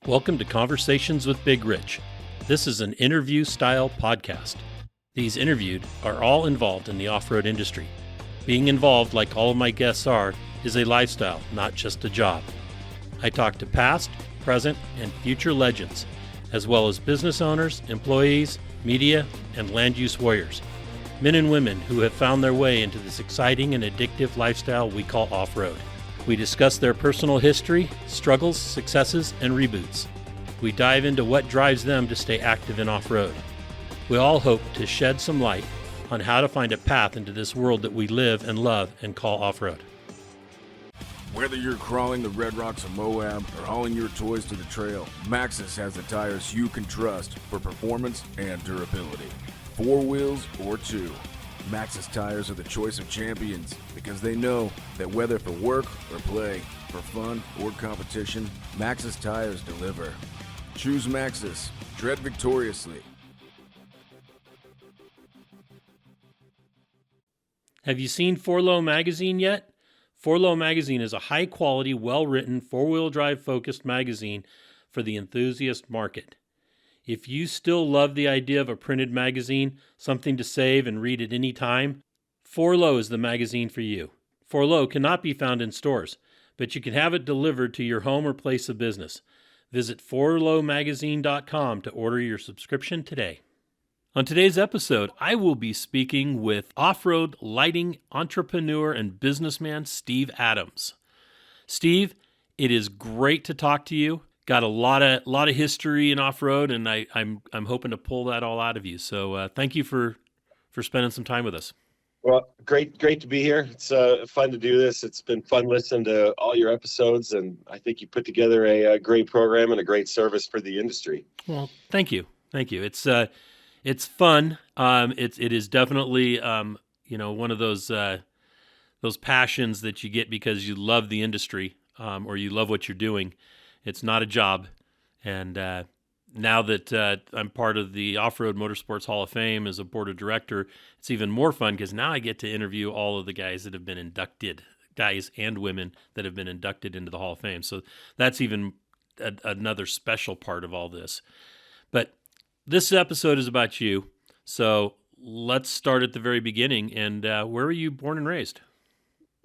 Welcome to Conversations with Big Rich. This is an interview-style podcast. These interviewed are all involved in the off-road industry. Being involved, like all of my guests are, is a lifestyle, not just a job. I talk to past, present, and future legends, as well as business owners, employees, media, and land use warriors. Men and women who have found their way into this exciting and addictive lifestyle we call off-road. We discuss their personal history, struggles, successes, and reboots. We dive into what drives them to stay active in off-road. We all hope to shed some light on how to find a path into this world that we live and love and call off-road. Whether you're crawling the Red Rocks of Moab or hauling your toys to the trail, Maxxis has the tires you can trust for performance and durability. 4 wheels or 2. Maxxis tires are the choice of champions because they know that whether for work or play, for fun or competition, Maxxis tires deliver. Choose Maxxis. Tread victoriously. Have you seen 4Low magazine yet? 4Low magazine is a high-quality, well-written, four-wheel drive-focused magazine for the enthusiast market. If you still love the idea of a printed magazine, something to save and read at any time, 4Low is the magazine for you. 4Low cannot be found in stores, but you can have it delivered to your home or place of business. Visit 4lowmagazine.com to order your subscription today. On today's episode, I will be speaking with off-road lighting entrepreneur and businessman Steve Adams. Steve, it is great to talk to you. Got a lot of history in off-road, and I'm hoping to pull that all out of you. So thank you for spending some time with us. Well, great to be here. It's fun to do this. It's been fun listening to all your episodes, and I think you put together a great program and a great service for the industry. Well, thank you. It's fun. It is definitely one of those passions that you get because you love the industry or you love what you're doing. It's not a job, and now that I'm part of the Off-Road Motorsports Hall of Fame as a board of director, it's even more fun because now I get to interview all of the guys that have been inducted, guys and women that have been inducted into the Hall of Fame. So that's even another special part of all this. But this episode is about you, so let's start at the very beginning. And where were you born and raised?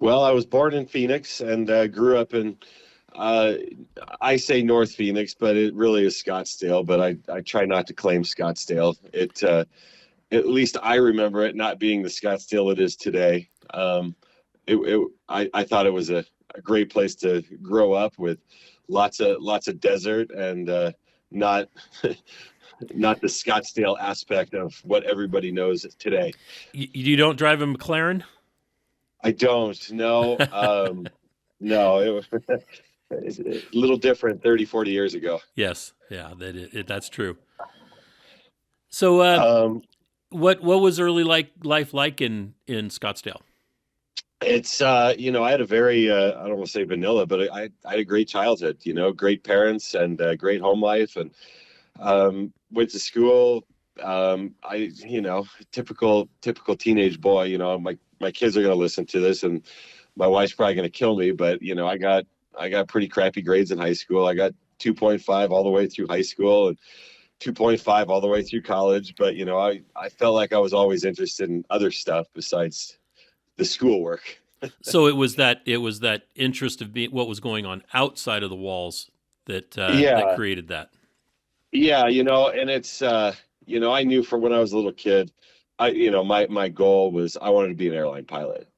Well, I was born in Phoenix and grew up in I say North Phoenix, but it really is Scottsdale, but I try not to claim Scottsdale. At least I remember it not being the Scottsdale it is today. I thought it was a great place to grow up with lots of desert and not not the Scottsdale aspect of what everybody knows today. You don't drive a McLaren? I don't, no. No, it was a little different 30, 40 years ago. Yes. Yeah, that's true. So what was early life like in Scottsdale? It's, I had a very, I don't want to say vanilla, but I had a great childhood, great parents and great home life, and went to school. Typical teenage boy, my kids are going to listen to this and my wife's probably going to kill me, but I got pretty crappy grades in high school. I got 2.5 all the way through high school and 2.5 all the way through college. But, I felt like I was always interested in other stuff besides the schoolwork. So it was that interest of what was going on outside of the walls that created that. Yeah. And it's, I knew from when I was a little kid, my goal was I wanted to be an airline pilot.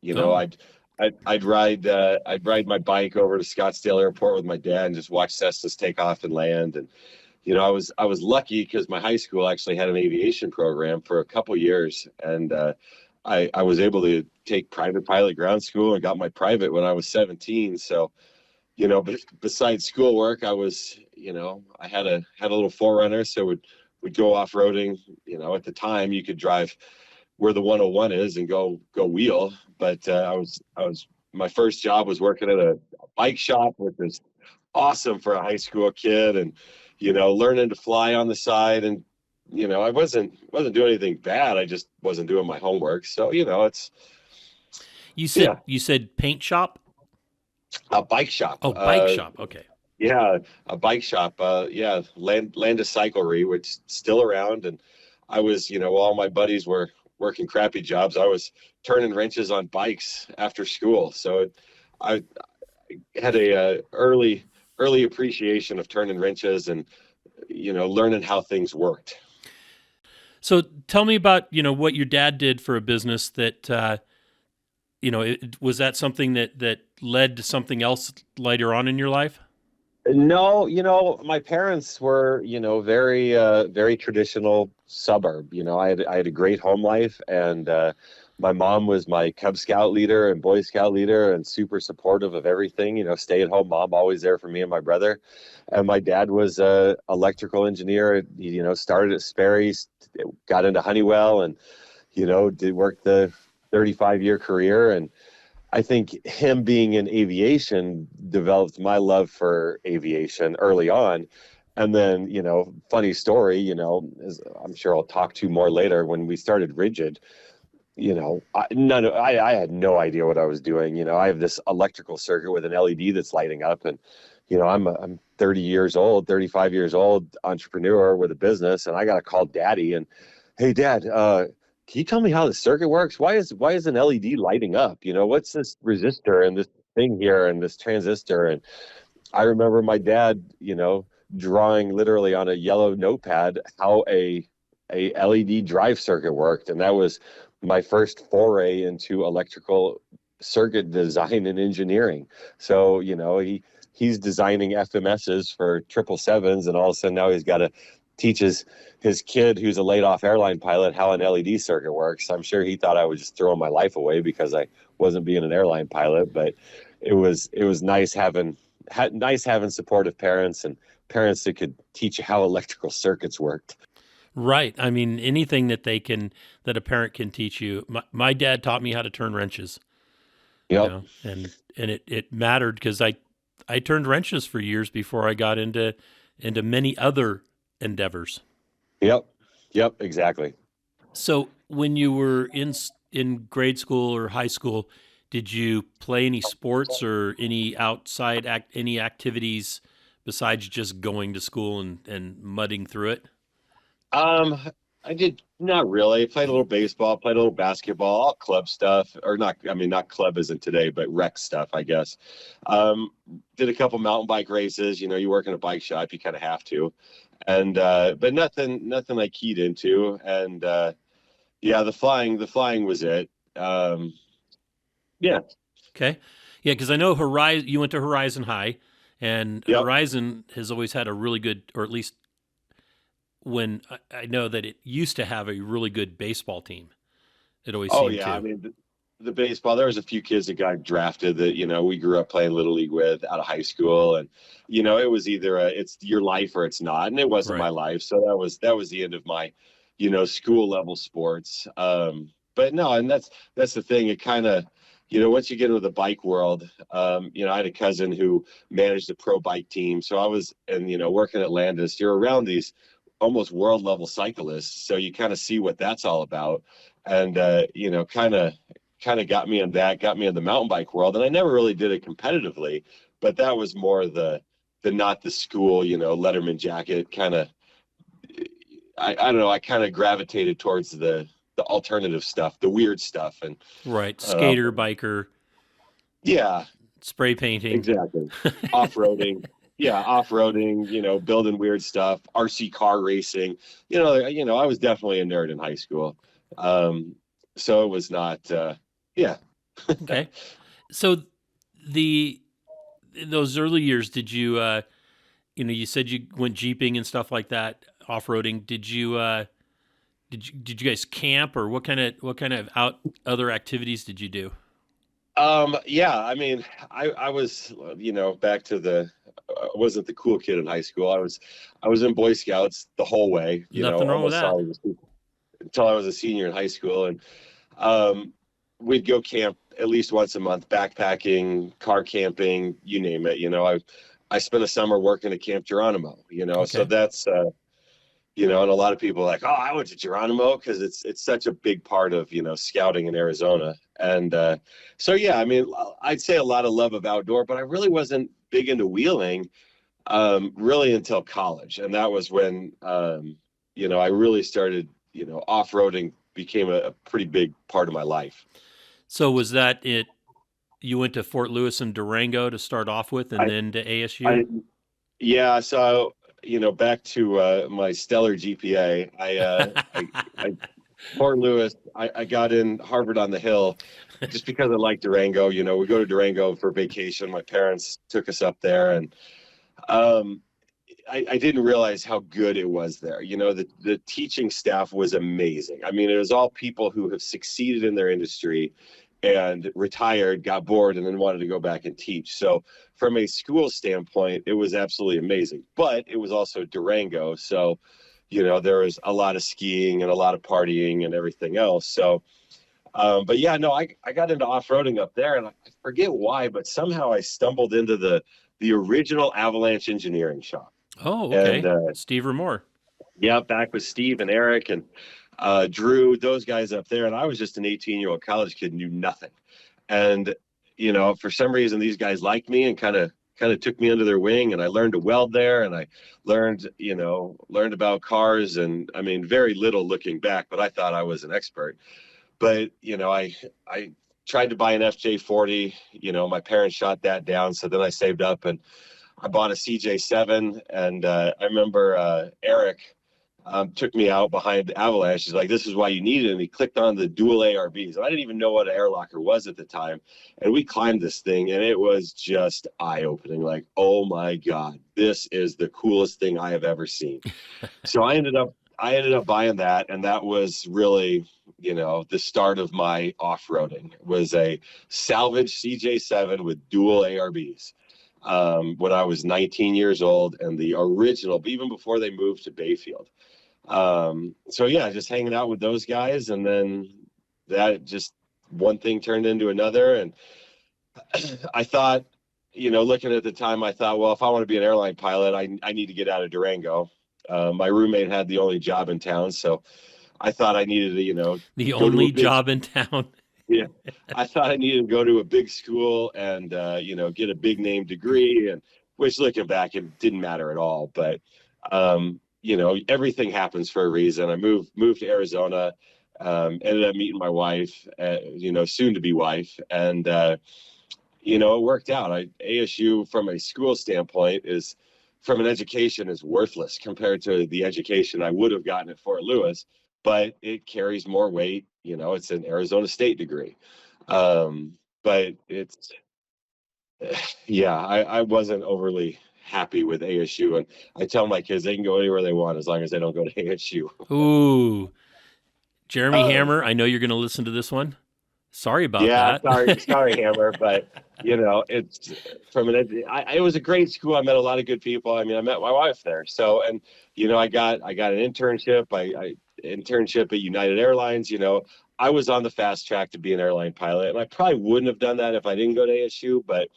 I'd ride my bike over to Scottsdale Airport with my dad and just watch Cessnas take off and land. And, I was lucky because my high school actually had an aviation program for a couple years. And I was able to take private pilot ground school and got my private when I was 17. So, besides schoolwork, I was, I had a little 4Runner. So we'd go off-roading. At the time you could drive where the 101 is and go wheel. But my first job was working at a bike shop, which was awesome for a high school kid, and learning to fly on the side. And I wasn't doing anything bad. I just wasn't doing my homework. So it's. You said paint shop? A bike shop. Oh, bike shop. Okay. Yeah, a bike shop. Yeah, Landis Cyclery, which is still around. And I was, all my buddies were working crappy jobs. I was turning wrenches on bikes after school. So I had a early appreciation of turning wrenches and learning how things worked. So tell me about, what your dad did for a business that, was that something that led to something else later on in your life? No, my parents were, very traditional suburb. I had a great home life, and my mom was my Cub Scout leader and Boy Scout leader, and super supportive of everything. Stay at home mom, always there for me and my brother. And my dad was a electrical engineer. He, started at Sperry's, got into Honeywell, and did work the 35-year career. And I think him being in aviation developed my love for aviation early on. And then, funny story, as I'm sure I'll talk to more later, when we started Rigid, I had no idea what I was doing. I have this electrical circuit with an LED that's lighting up, and, I'm 30 years old, 35 years old, entrepreneur with a business, and I got to call daddy and, hey, dad, can you tell me how the circuit works? Why is an LED lighting up? What's this resistor and this thing here and this transistor? And I remember my dad, drawing literally on a yellow notepad how a LED drive circuit worked. And that was my first foray into electrical circuit design and engineering. So, he's designing FMSs for 777s, and all of a sudden now he's got to teach his kid who's a laid off airline pilot how an LED circuit works. I'm sure he thought I was just throwing my life away because I wasn't being an airline pilot, but it was nice having supportive parents and parents that could teach you how electrical circuits worked. Right. I mean, anything that that a parent can teach you. My dad taught me how to turn wrenches. Yep. And it mattered because I turned wrenches for years before I got into many other endeavors. Yep, exactly. So when you were in grade school or high school, did you play any sports or any outside any activities besides just going to school and mudding through it? I did not really. I played a little baseball, played a little basketball, all club stuff, or not. I mean, not club isn't today, but rec stuff, I guess. Did a couple mountain bike races. You work in a bike shop, you kind of have to, and but nothing I keyed into. And yeah, the flying was it. Yeah. Okay. Yeah, because I know you went to Horizon High, and Yep. Horizon has always had a really good, or at least when I know that it used to have a really good baseball team. It always seemed to. I mean, the baseball, there was a few kids that got drafted that, we grew up playing Little League with out of high school. And, it was either it's your life or it's not. And it wasn't Right. my life. So that was the end of my, school level sports. But no, and that's the thing. It kind of, once you get into the bike world, I had a cousin who managed a pro bike team. So I was, and, working at Landis, you're around these almost world level cyclists. So you kind of see what that's all about. And, kind of got me in the mountain bike world. And I never really did it competitively, but that was more the not the school, Letterman jacket kind of, I don't know. I kind of gravitated towards the alternative stuff, the weird stuff. And Right. Skater, biker, yeah, spray painting. exactly. Off-roading. Yeah, off-roading, building weird stuff, RC car racing. I was definitely a nerd in high school. So it was not, yeah. Okay. So in those early years, did you, you said you went jeeping and stuff like that, off-roading. Did you guys camp, or what kind of other activities did you do? Yeah, I mean, I was, back to I wasn't the cool kid in high school. I was in Boy Scouts the whole way, Nothing wrong with that. Until I was a senior in high school. And we'd go camp at least once a month, backpacking, car camping, you name it. I spent a summer working at Camp Geronimo, Okay. So that's, and a lot of people are like, oh, I went to Geronimo because it's such a big part of, scouting in Arizona. And so, yeah, I mean, I'd say a lot of love of outdoor, but I really wasn't big into wheeling really until college. And that was when, I really started, off-roading became a pretty big part of my life. So was that it? You went to Fort Lewis and Durango to start off with, and I, then to ASU? I, yeah. So, back to my stellar GPA, I Fort Lewis, I got in Harvard on the Hill just because I like Durango. We go to Durango for vacation. My parents took us up there, and um, I didn't realize how good it was there. The teaching staff was amazing. I mean, it was all people who have succeeded in their industry and retired, got bored, and then wanted to go back and teach. So from a school standpoint, it was absolutely amazing. But it was also Durango. So, there was a lot of skiing and a lot of partying and everything else. So, but yeah, no, I got into off-roading up there, and I forget why, but somehow I stumbled into the original Avalanche engineering shop. Oh, okay. And Steve Remore. yeah, back with Steve and Eric and Drew, those guys up there. And I was just an 18-year-old college kid, knew nothing. And, for some reason, these guys liked me and kind of took me under their wing. And I learned to weld there, and I learned about cars. And I mean, very little looking back, but I thought I was an expert. But, I tried to buy an FJ40. My parents shot that down. So then I saved up and I bought a CJ7, and I remember Eric took me out behind the Avalanche. He's like, "This is why you need it." And he clicked on the dual ARBs. And I didn't even know what an air locker was at the time. And we climbed this thing, and it was just eye-opening. Like, oh my God, this is the coolest thing I have ever seen. So I ended up buying that, and that was really, the start of my off-roading. It was a salvage CJ7 with dual ARBs. When I was 19 years old, and the original, even before they moved to Bayfield. So yeah, just hanging out with those guys, and then that just one thing turned into another. And I thought, looking at the time, I thought, well, if I want to be an airline pilot, I need to get out of Durango. My roommate had the only job in town, so I thought I needed to, the only job in town. Yeah, I thought I needed to go to a big school and get a big name degree, and which looking back, it didn't matter at all. But everything happens for a reason. I moved to Arizona, ended up meeting my wife, soon to be wife, and it worked out. ASU from a school standpoint from an education is worthless compared to the education I would have gotten at Fort Lewis, but it carries more weight. It's an Arizona State degree. But it's, yeah, I wasn't overly happy with ASU. And I tell my kids they can go anywhere they want as long as they don't go to ASU. Ooh. Jeremy Hammer, I know you're going to listen to this one. Sorry about that. Yeah, sorry, Hammer. But, it's it was a great school. I met a lot of good people. I mean, I met my wife there. So, and, I got an internship. I internship at United Airlines. I was on the fast track to be an airline pilot, and I probably wouldn't have done that if I didn't go to ASU, but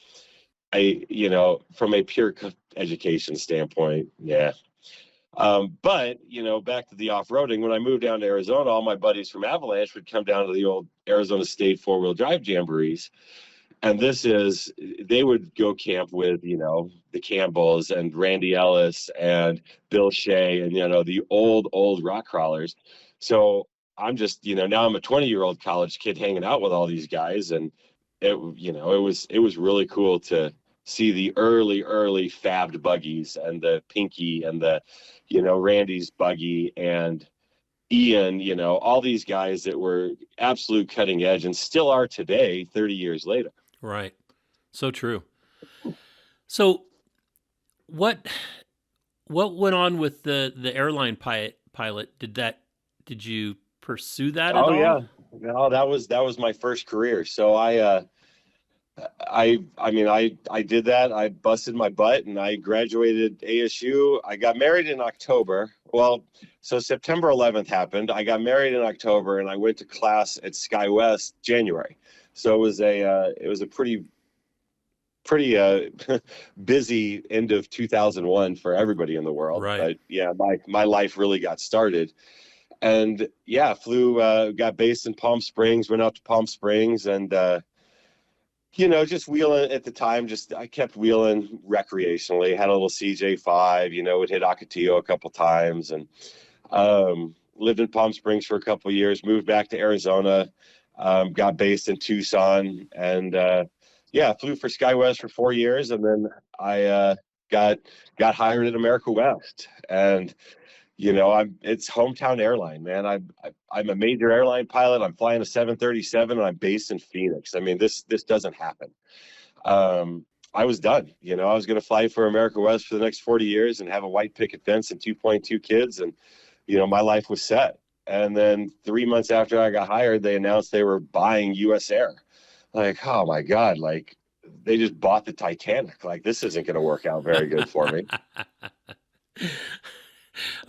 from a pure education standpoint, yeah. But, back to the off-roading, when I moved down to Arizona, all my buddies from Avalanche would come down to the old Arizona State four-wheel drive jamborees. And they would go camp with, the Campbells and Randy Ellis and Bill Shea and, the old rock crawlers. So I'm just, now I'm a 20-year-old college kid hanging out with all these guys. And it was really cool to see the early fabbed buggies and the Pinky and the, Randy's buggy and Ian, all these guys that were absolute cutting edge and still are today, 30 years later. Right. So true. So what went on with the airline pilot? Did you pursue that at all? Oh yeah. No, that was my first career. So I did that. I busted my butt and I graduated ASU. I got married in October. Well, so September 11th happened. I got married in October and I went to class at SkyWest January. So it was a pretty busy end of 2001 for everybody in the world. Right. But yeah, my life really got started. And yeah, got based in Palm Springs, went out to Palm Springs, and Just wheeling at the time. Just I kept wheeling recreationally. Had a little CJ5. Would hit Ocotillo a couple times, and lived in Palm Springs for a couple of years. Moved back to Arizona. Got based in Tucson, and flew for SkyWest for 4 years, and then I got hired at America West, and it's hometown airline, man. I'm a major airline pilot. I'm flying a 737, and I'm based in Phoenix. I mean, this doesn't happen. I was done. I was going to fly for America West for the next 40 years and have a white picket fence and 2.2 kids, and my life was set. And then 3 months after I got hired, they announced they were buying US Air. Like, oh my God, like they just bought the Titanic. Like, this isn't going to work out very good for me.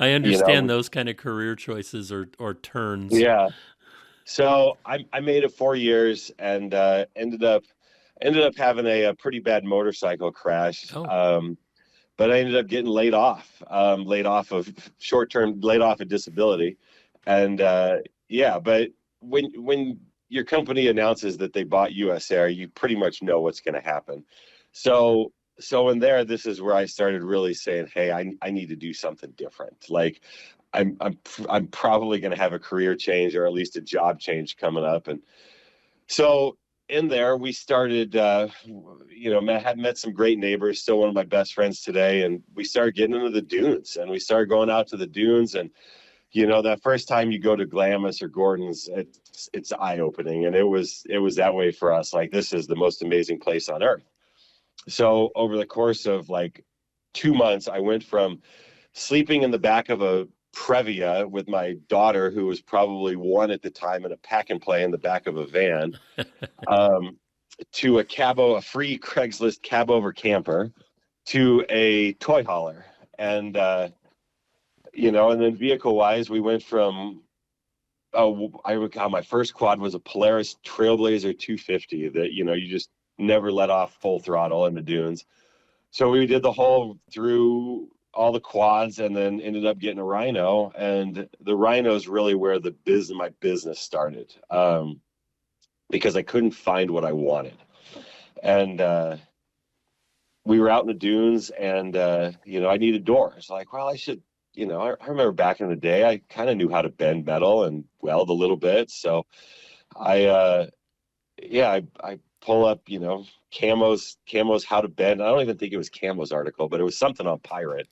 I understand those kind of career choices or turns. Yeah. So I made it 4 years, and ended up having a pretty bad motorcycle crash. Oh. But I ended up getting laid off of disability. And but when your company announces that they bought US Air, you pretty much know what's going to happen. So in there, this is where I started really saying, hey, I need to do something different. Like I'm probably going to have a career change, or at least a job change coming up. And so in there, we started, had met some great neighbors, still one of my best friends today. And we started getting into the dunes, and we started going out to the dunes. And, that first time you go to Glamis or Gordon's, it's eye-opening. And it was that way for us. Like, this is the most amazing place on earth. So over the course of like 2 months, I went from sleeping in the back of a Previa with my daughter, who was probably 1 at the time, in a pack and play in the back of a van, to a free Craigslist cab over camper, to a toy hauler. And, and then vehicle wise, we went from, my first quad was a Polaris Trailblazer 250 that, you just never let off full throttle in the dunes. So we did the whole through all the quads, and then ended up getting a Rhino. And the Rhino is really where my business started, because I couldn't find what I wanted. And we were out in the dunes, and I needed doors. Like, well, I should, I remember back in the day, I kind of knew how to bend metal and weld a little bit. So I pull up, Camo's How to Bend. I don't even think it was Camo's article, but it was something on Pirate.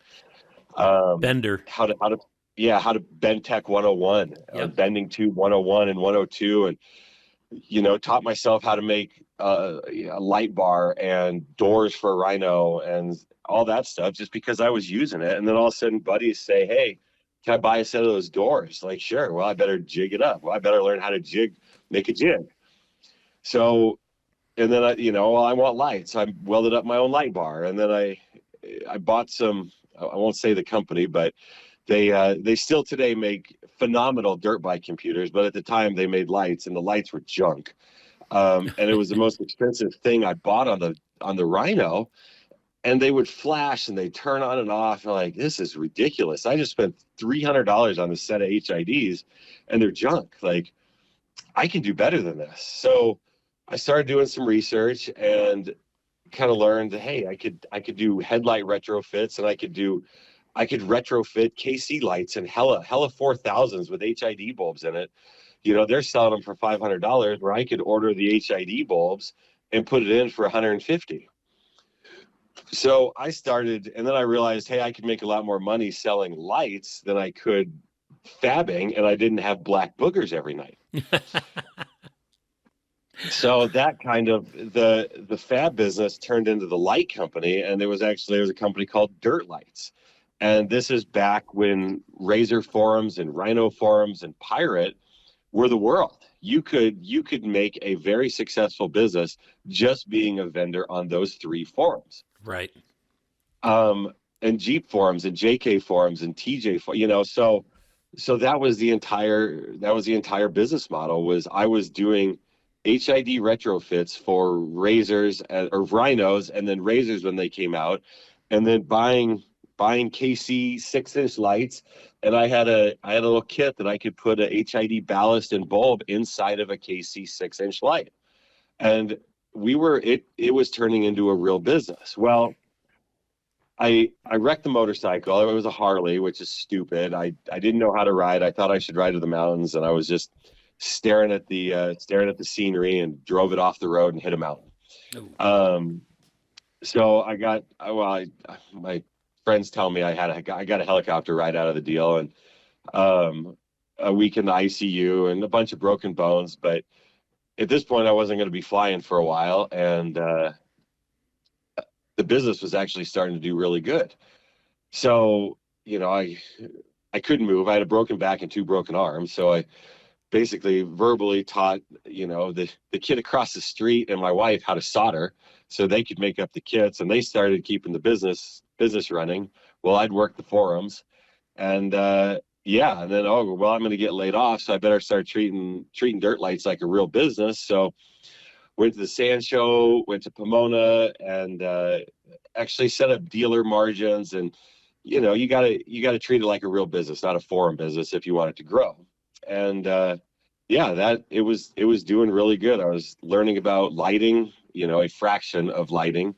Bender. How to bend tech 101, Yep. bending tube 101 and 102, and taught myself how to make a light bar and doors for a Rhino and all that stuff, just because I was using it. And then all of a sudden buddies say, hey, can I buy a set of those doors? Like, sure. Well, I better jig it up. Well, I better learn how to make a jig. So, and then I want lights. I welded up my own light bar, and then I bought some. I won't say the company, but they still today make phenomenal dirt bike computers. But at the time, they made lights, and the lights were junk. And it was the most expensive thing I bought on the Rhino, and they would flash and they turn on and off. And I'm like, this is ridiculous. I just spent $300 on a set of HIDs, and they're junk. Like, I can do better than this. So I started doing some research and kind of learned, hey, I could do headlight retrofits, and I could retrofit KC lights and Hella 4000s with HID bulbs in it. They're selling them for $500, where I could order the HID bulbs and put it in for $150. So I started, and then I realized, hey, I could make a lot more money selling lights than I could fabbing, and I didn't have black boogers every night. So that kind of the fab business turned into the light company, and there was a company called Dirt Lights. And this is back when Razor forums and Rhino forums and Pirate were the world. You could make a very successful business just being a vendor on those 3 forums. Right. And Jeep forums and JK forums and TJ forums, so that was the entire business model. Was I was doing HID retrofits for Razors or Rhinos, and then Razors when they came out, and then buying KC 6-inch lights. And I had a little kit that I could put a HID ballast and bulb inside of a KC 6-inch light. And it was turning into a real business. Well, I wrecked the motorcycle. It was a Harley, which is stupid. I didn't know how to ride. I thought I should ride to the mountains, and I was just staring at the scenery and drove it off the road and hit a mountain. Oh. So my friends tell me I got a helicopter ride out of the deal, and a week in the ICU and a bunch of broken bones. But at this point, I wasn't going to be flying for a while, and the business was actually starting to do really good. So, I couldn't move. I had a broken back and 2 broken arms. So I basically verbally taught, the kid across the street and my wife how to solder so they could make up the kits, and they started keeping the business running. Well, I'd work the forums, and and then, I'm going to get laid off, so I better start treating dirt lights like a real business. So went to the sand show, went to Pomona, and actually set up dealer margins. And you gotta treat it like a real business, not a forum business, if you want it to grow. And that it was doing really good. I was learning about lighting, a fraction of lighting,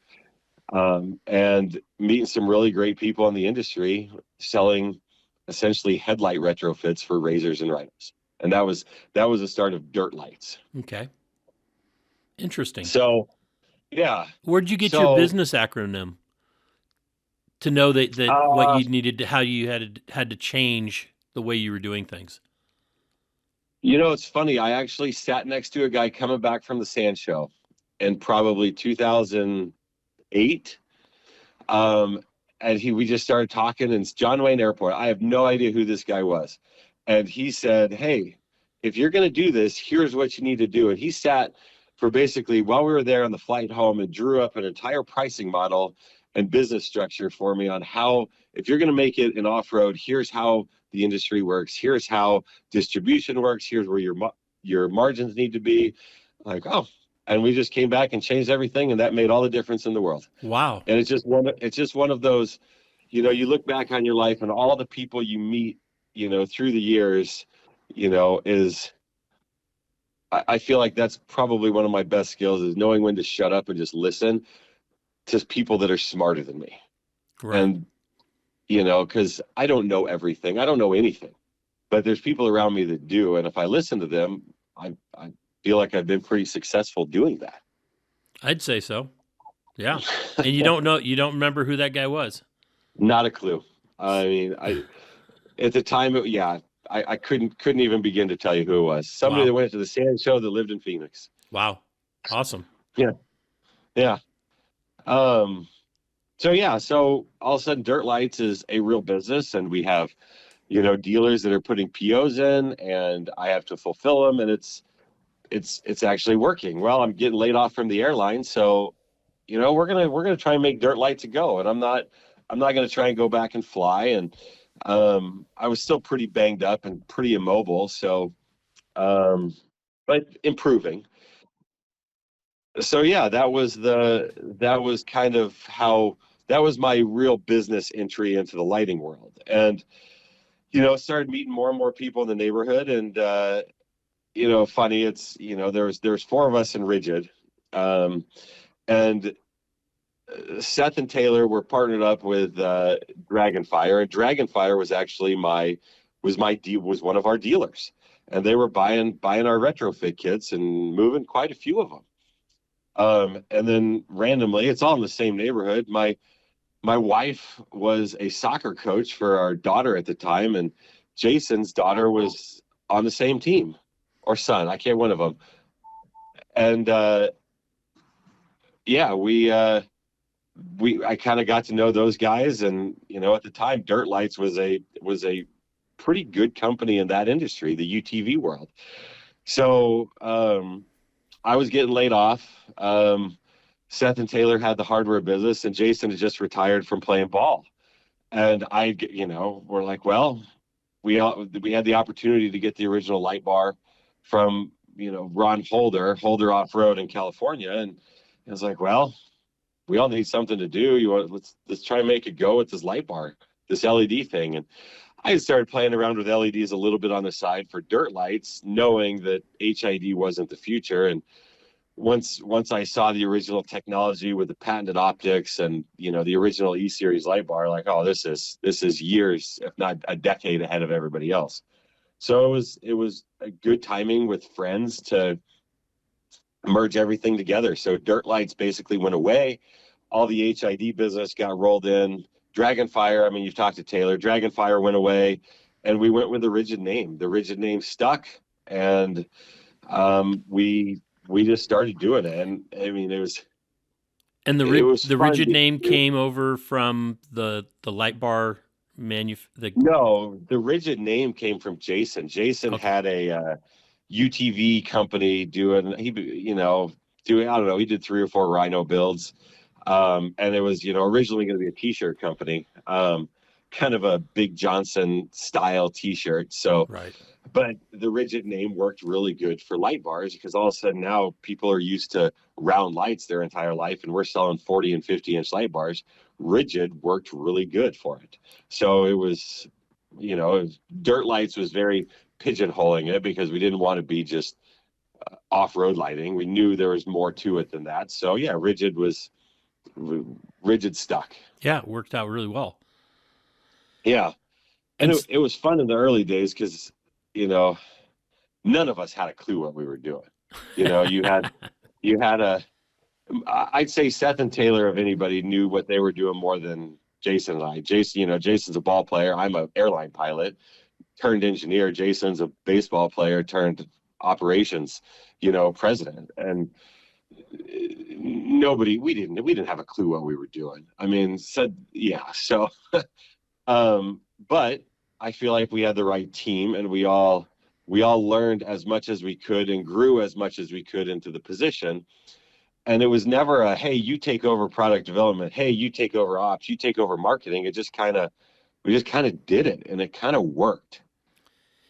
and meeting some really great people in the industry, selling essentially headlight retrofits for razors and rhinos. And that was the start of Dirt Lights. Okay. Interesting. So, yeah. Where'd you get your business acronym to know that what you needed, how you had to change the way you were doing things? It's funny. I actually sat next to a guy coming back from the sand show in probably 2008. And we just started talking, and it's John Wayne Airport. I have no idea who this guy was. And he said, "Hey, if you're going to do this, here's what you need to do." And he sat for basically, while we were there on the flight home, and drew up an entire pricing model and business structure for me on how, if you're going to make it in off-road, here's how the industry works. Here's how distribution works. Here's where your margins need to be. Like, and we just came back and changed everything, and that made all the difference in the world. Wow. And it's just one of those, you look back on your life and all the people you meet, through the years, I feel like that's probably one of my best skills, is knowing when to shut up and just listen to people that are smarter than me. Right. And, because I don't know everything. I don't know anything. But there's people around me that do. And if I listen to them, I feel like I've been pretty successful doing that. I'd say so. Yeah. And you don't remember who that guy was? Not a clue. I mean, at the time, I couldn't even begin to tell you who it was. Somebody that went to the sand show that lived in Phoenix. Wow. Awesome. Yeah. Yeah. So all of a sudden Dirt Lights is a real business, and we have, dealers that are putting POs in, and I have to fulfill them, and it's actually working. Well, I'm getting laid off from the airline. So, we're going to try and make Dirt Lights a go. And I'm not going to try and go back and fly. And, I was still pretty banged up and pretty immobile. So, but improving. So that was kind of how, that was my real business entry into the lighting world. And, started meeting more and more people in the neighborhood. And, funny, it's, there's 4 of us in Rigid. And Seth and Taylor were partnered up with Dragonfire, and Dragonfire was actually was one of our dealers, and they were buying our retrofit kits and moving quite a few of them. And then randomly, it's all in the same neighborhood. My wife was a soccer coach for our daughter at the time, and Jason's daughter was on the same team, or son, I can't, one of them. And I kind of got to know those guys, and at the time, Dirt Lights was a pretty good company in that industry, the UTV world. So I was getting laid off. Seth and Taylor had the hardware business, and Jason had just retired from playing ball. And we're like, well, we had the opportunity to get the original light bar from Ron Holder Off-Road in California, and I was like, well, we all need something to do. Let's try and make it go with this light bar, this LED thing. And I started playing around with LEDs a little bit on the side for Dirt Lights, knowing that HID wasn't the future. And once I saw the original technology with the patented optics and the original E-series light bar, like, oh, this is years, if not a decade ahead of everybody else. So it was a good timing with friends to merge everything together. So dirt lights basically went away. All the HID business got rolled in. Dragonfire, I mean, you've talked to Taylor. Dragonfire went away, and we went with the rigid name. The rigid name stuck, and we just started doing it. And I mean, it was And the fun. rigid name came over from the light bar No, the rigid name came from Jason. Jason Okay. had a UTV company doing I don't know, he did 3 or 4 Rhino builds. And it was, originally going to be a t-shirt company, kind of a Big Johnson style t-shirt. So, Right. but the rigid name worked really good for light bars because all of a sudden now people are used to round lights their entire life, and we're selling 40 and 50-inch light bars. Rigid worked really good for it. So it was, dirt lights was very pigeonholing it because we didn't want to be just off-road lighting. We knew there was more to it than that. So yeah, rigid stuck. Yeah, it worked out really well. Yeah. And it was fun in the early days because, none of us had a clue what we were doing. You had I'd say Seth and Taylor, if anybody, knew what they were doing more than Jason and I. Jason's a ball player. I'm an airline pilot turned engineer. Jason's a baseball player turned operations, president. And we didn't have a clue what we were doing. I mean, yeah. So, but I feel like we had the right team, and we all learned as much as we could and grew as much as we could into the position. And it was never a, hey, you take over product development. Hey, you take over ops, you take over marketing. We just kind of did it, and it kind of worked.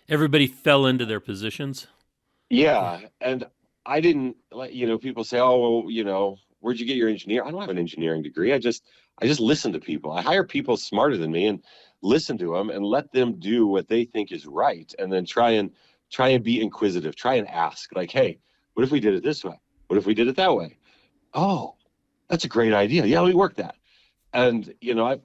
Everybody fell into their positions. Yeah. And I didn't people say, oh, well, where'd you get your engineer? I don't have an engineering degree. I just listen to people. I hire people smarter than me and listen to them and let them do what they think is right. And then try and be inquisitive, try and ask, like, hey, what if we did it this way? What if we did it that way? Oh, that's a great idea. Yeah, let me work that. And,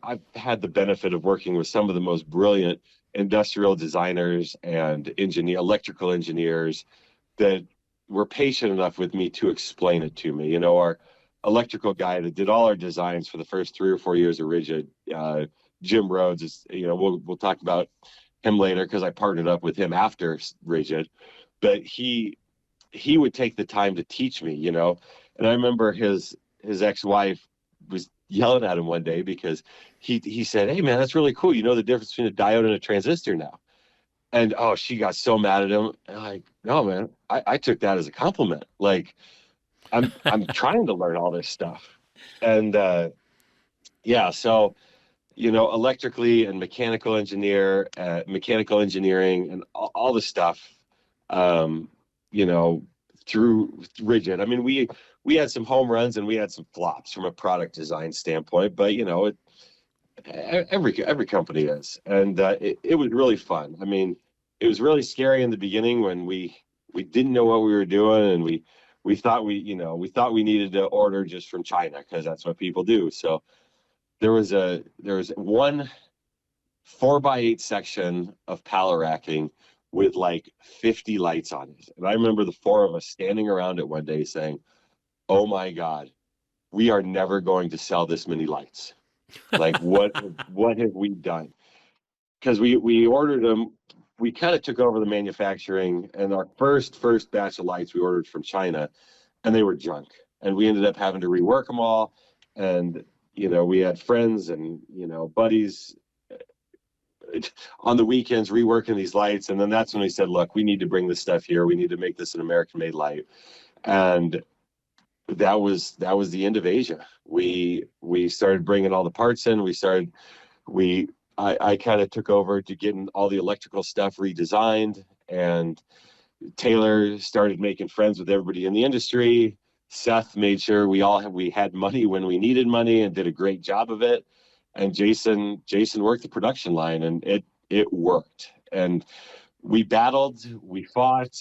I've had the benefit of working with some of the most brilliant industrial designers and electrical engineers that were patient enough with me to explain it to me. Our electrical guy that did all our designs for the first 3 or 4 years of Rigid, Jim Rhodes, is, we'll talk about him later because I partnered up with him after Rigid, but he would take the time to teach me, and I remember his ex-wife was yelling at him one day because he said, hey man, that's really cool. You know the difference between a diode and a transistor now. And she got so mad at him. And I'm like, no, man, I took that as a compliment. Like, I'm trying to learn all this stuff. And yeah, so electrically and mechanical engineering, and all the stuff, through Rigid. I mean, we had some home runs and we had some flops from a product design standpoint, but every company is, and it was really fun. I mean, it was really scary in the beginning when we didn't know what we were doing, and we thought we needed to order just from China because that's what people do. So there was one 4x8 section of pallet racking with like 50 lights on it, and I remember the 4 of us standing around it one day saying, oh my God, we are never going to sell this many lights. Like, what have we done? Because we ordered them, we kind of took over the manufacturing, and our first batch of lights we ordered from China, and they were junk. And we ended up having to rework them all. And, we had friends and, buddies on the weekends reworking these lights. And then that's when we said, look, we need to bring this stuff here. We need to make this an American-made light. And that was the end of Asia. We started bringing all the parts in. I kind of took over to getting all the electrical stuff redesigned, and Taylor started making friends with everybody in the industry. Seth made sure we had money when we needed money and did a great job of it. And Jason worked the production line, and it worked. And we battled, we fought,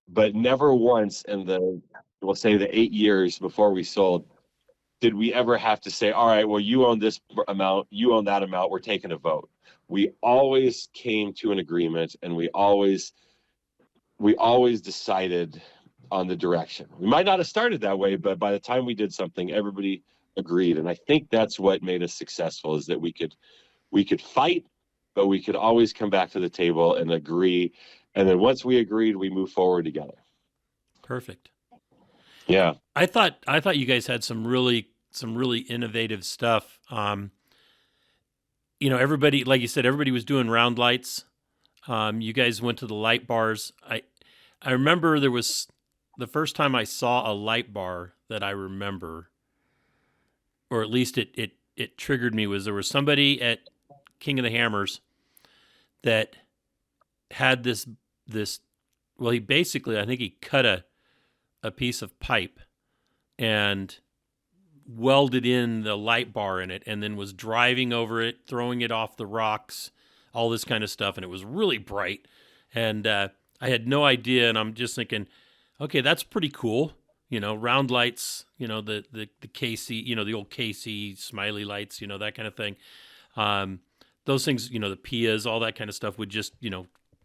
but never once in the we'll say the 8 years before we sold, did we ever have to say, all right, well, you own this amount, you own that amount, we're taking a vote. We always came to an agreement, and we always decided on the direction. We might not have started that way, but by the time we did something, everybody agreed. And I think that's what made us successful, is that we could fight, but we could always come back to the table and agree. And then once we agreed, we moved forward together. Perfect. Yeah. I thought you guys had some really innovative stuff. Everybody, like you said, everybody was doing round lights. You guys went to the light bars. I remember there was the first time I saw a light bar that I remember, or at least it triggered me, was there was somebody at King of the Hammers that had this. Well, he basically, I think he cut a piece of pipe and welded in the light bar in it, and then was driving over it, throwing it off the rocks, all this kind of stuff. And it was really bright. And I had no idea. And I'm just thinking, okay, that's pretty cool. Round lights, the KC, the old KC smiley lights, that kind of thing. Those things, the Pias, all that kind of stuff would just,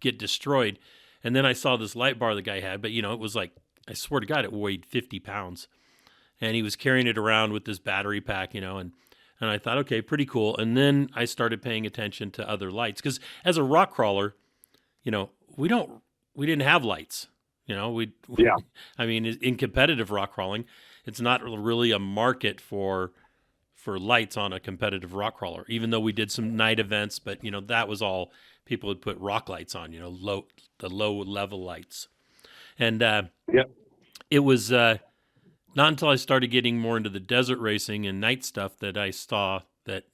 get destroyed. And then I saw this light bar the guy had, but, it was like, I swear to God, it weighed 50 pounds. And he was carrying it around with this battery pack, and I thought, okay, pretty cool. And then I started paying attention to other lights, because as a rock crawler, we didn't have lights. Yeah. I mean, in competitive rock crawling, it's not really a market for lights on a competitive rock crawler, even though we did some night events, but that was all people would put rock lights on, the low level lights. And it was not until I started getting more into the desert racing and night stuff that I saw that,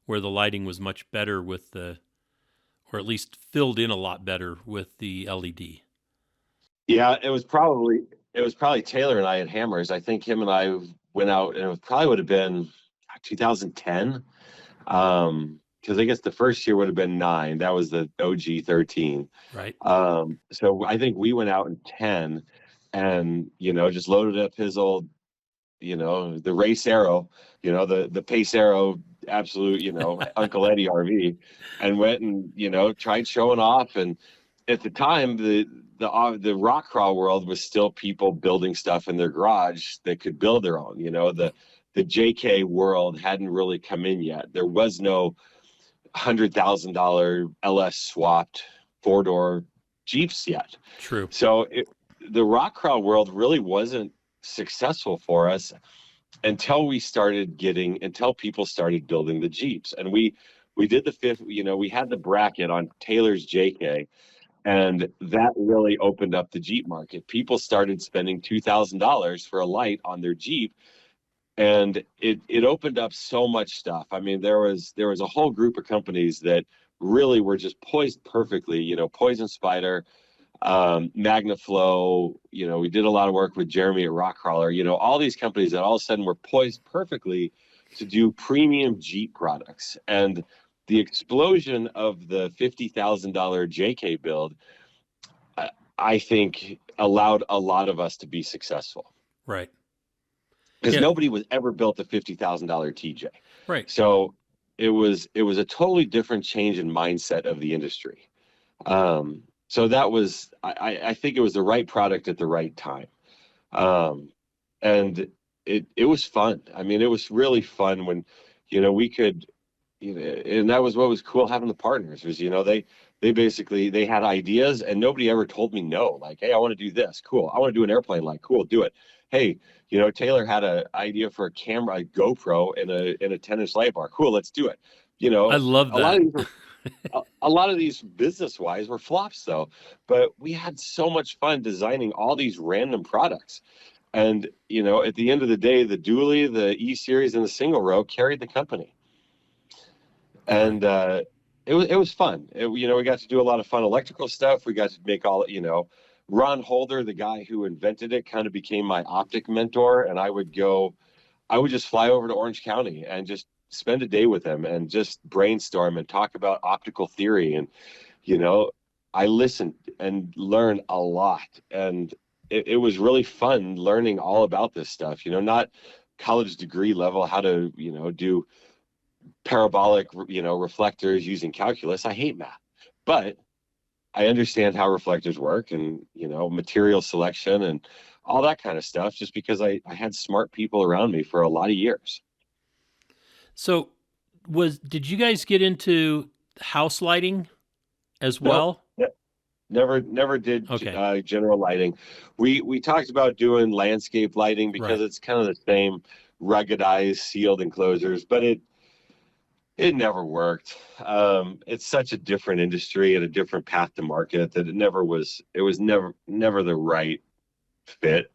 where the lighting was much better with or at least filled in a lot better with the LED. Yeah, it was probably Taylor and I at Hammers. I think him and I went out, and it probably would have been 2010. Because I guess the first year would have been 9. That was the OG 13. Right. So I think we went out in 10, and just loaded up his old, the race arrow, the pace arrow, absolute, Uncle Eddie RV, and went and tried showing off. And at the time, the rock crawl world was still people building stuff in their garage that could build their own. The JK world hadn't really come in yet. There was no $100,000 LS swapped 4-door Jeeps yet. True. So the rock crawl world really wasn't successful for us until people started building the Jeeps. And we did the fifth, we had the bracket on Taylor's JK, and that really opened up the Jeep market. People started spending $2,000 for a light on their Jeep. And it opened up so much stuff. I mean, there was a whole group of companies that really were just poised perfectly. Poison Spider, Magnaflow. We did a lot of work with Jeremy at Rockcrawler. All these companies that all of a sudden were poised perfectly to do premium Jeep products. And the explosion of the $50,000 JK build, I think, allowed a lot of us to be successful. Right. Because nobody was ever built a $50,000 TJ. Right. So it was a totally different change in mindset of the industry. So that was, I think it was the right product at the right time. And it was fun. I mean, it was really fun when, we could, and that was what was cool having the partners was, they basically, they had ideas, and nobody ever told me no. Like, hey, I want to do this. Cool. I want to do an airplane light. Cool. Do it. Hey, Taylor had an idea for a camera, a GoPro in a 10-inch light bar. Cool. Let's do it. I love that. A lot of these business wise were flops though, but we had so much fun designing all these random products. And, at the end of the day, the dually, the E series, and the single row carried the company. And, it was fun. We got to do a lot of fun electrical stuff. We got to make all, Ron Holder, the guy who invented it, kind of became my optic mentor. And I would just fly over to Orange County and just spend a day with him and just brainstorm and talk about optical theory. And, I listened and learned a lot. And it was really fun learning all about this stuff, not college degree level, how to, do parabolic, reflectors using calculus. I hate math, but I understand how reflectors work and, material selection and all that kind of stuff just because I had smart people around me for a lot of years. So, did you guys get into house lighting as Nope. well? Never did Okay, general lighting. We talked about doing landscape lighting because right. it's kind of the same ruggedized sealed enclosures, but it never worked. It's such a different industry and a different path to market that it was never the right fit.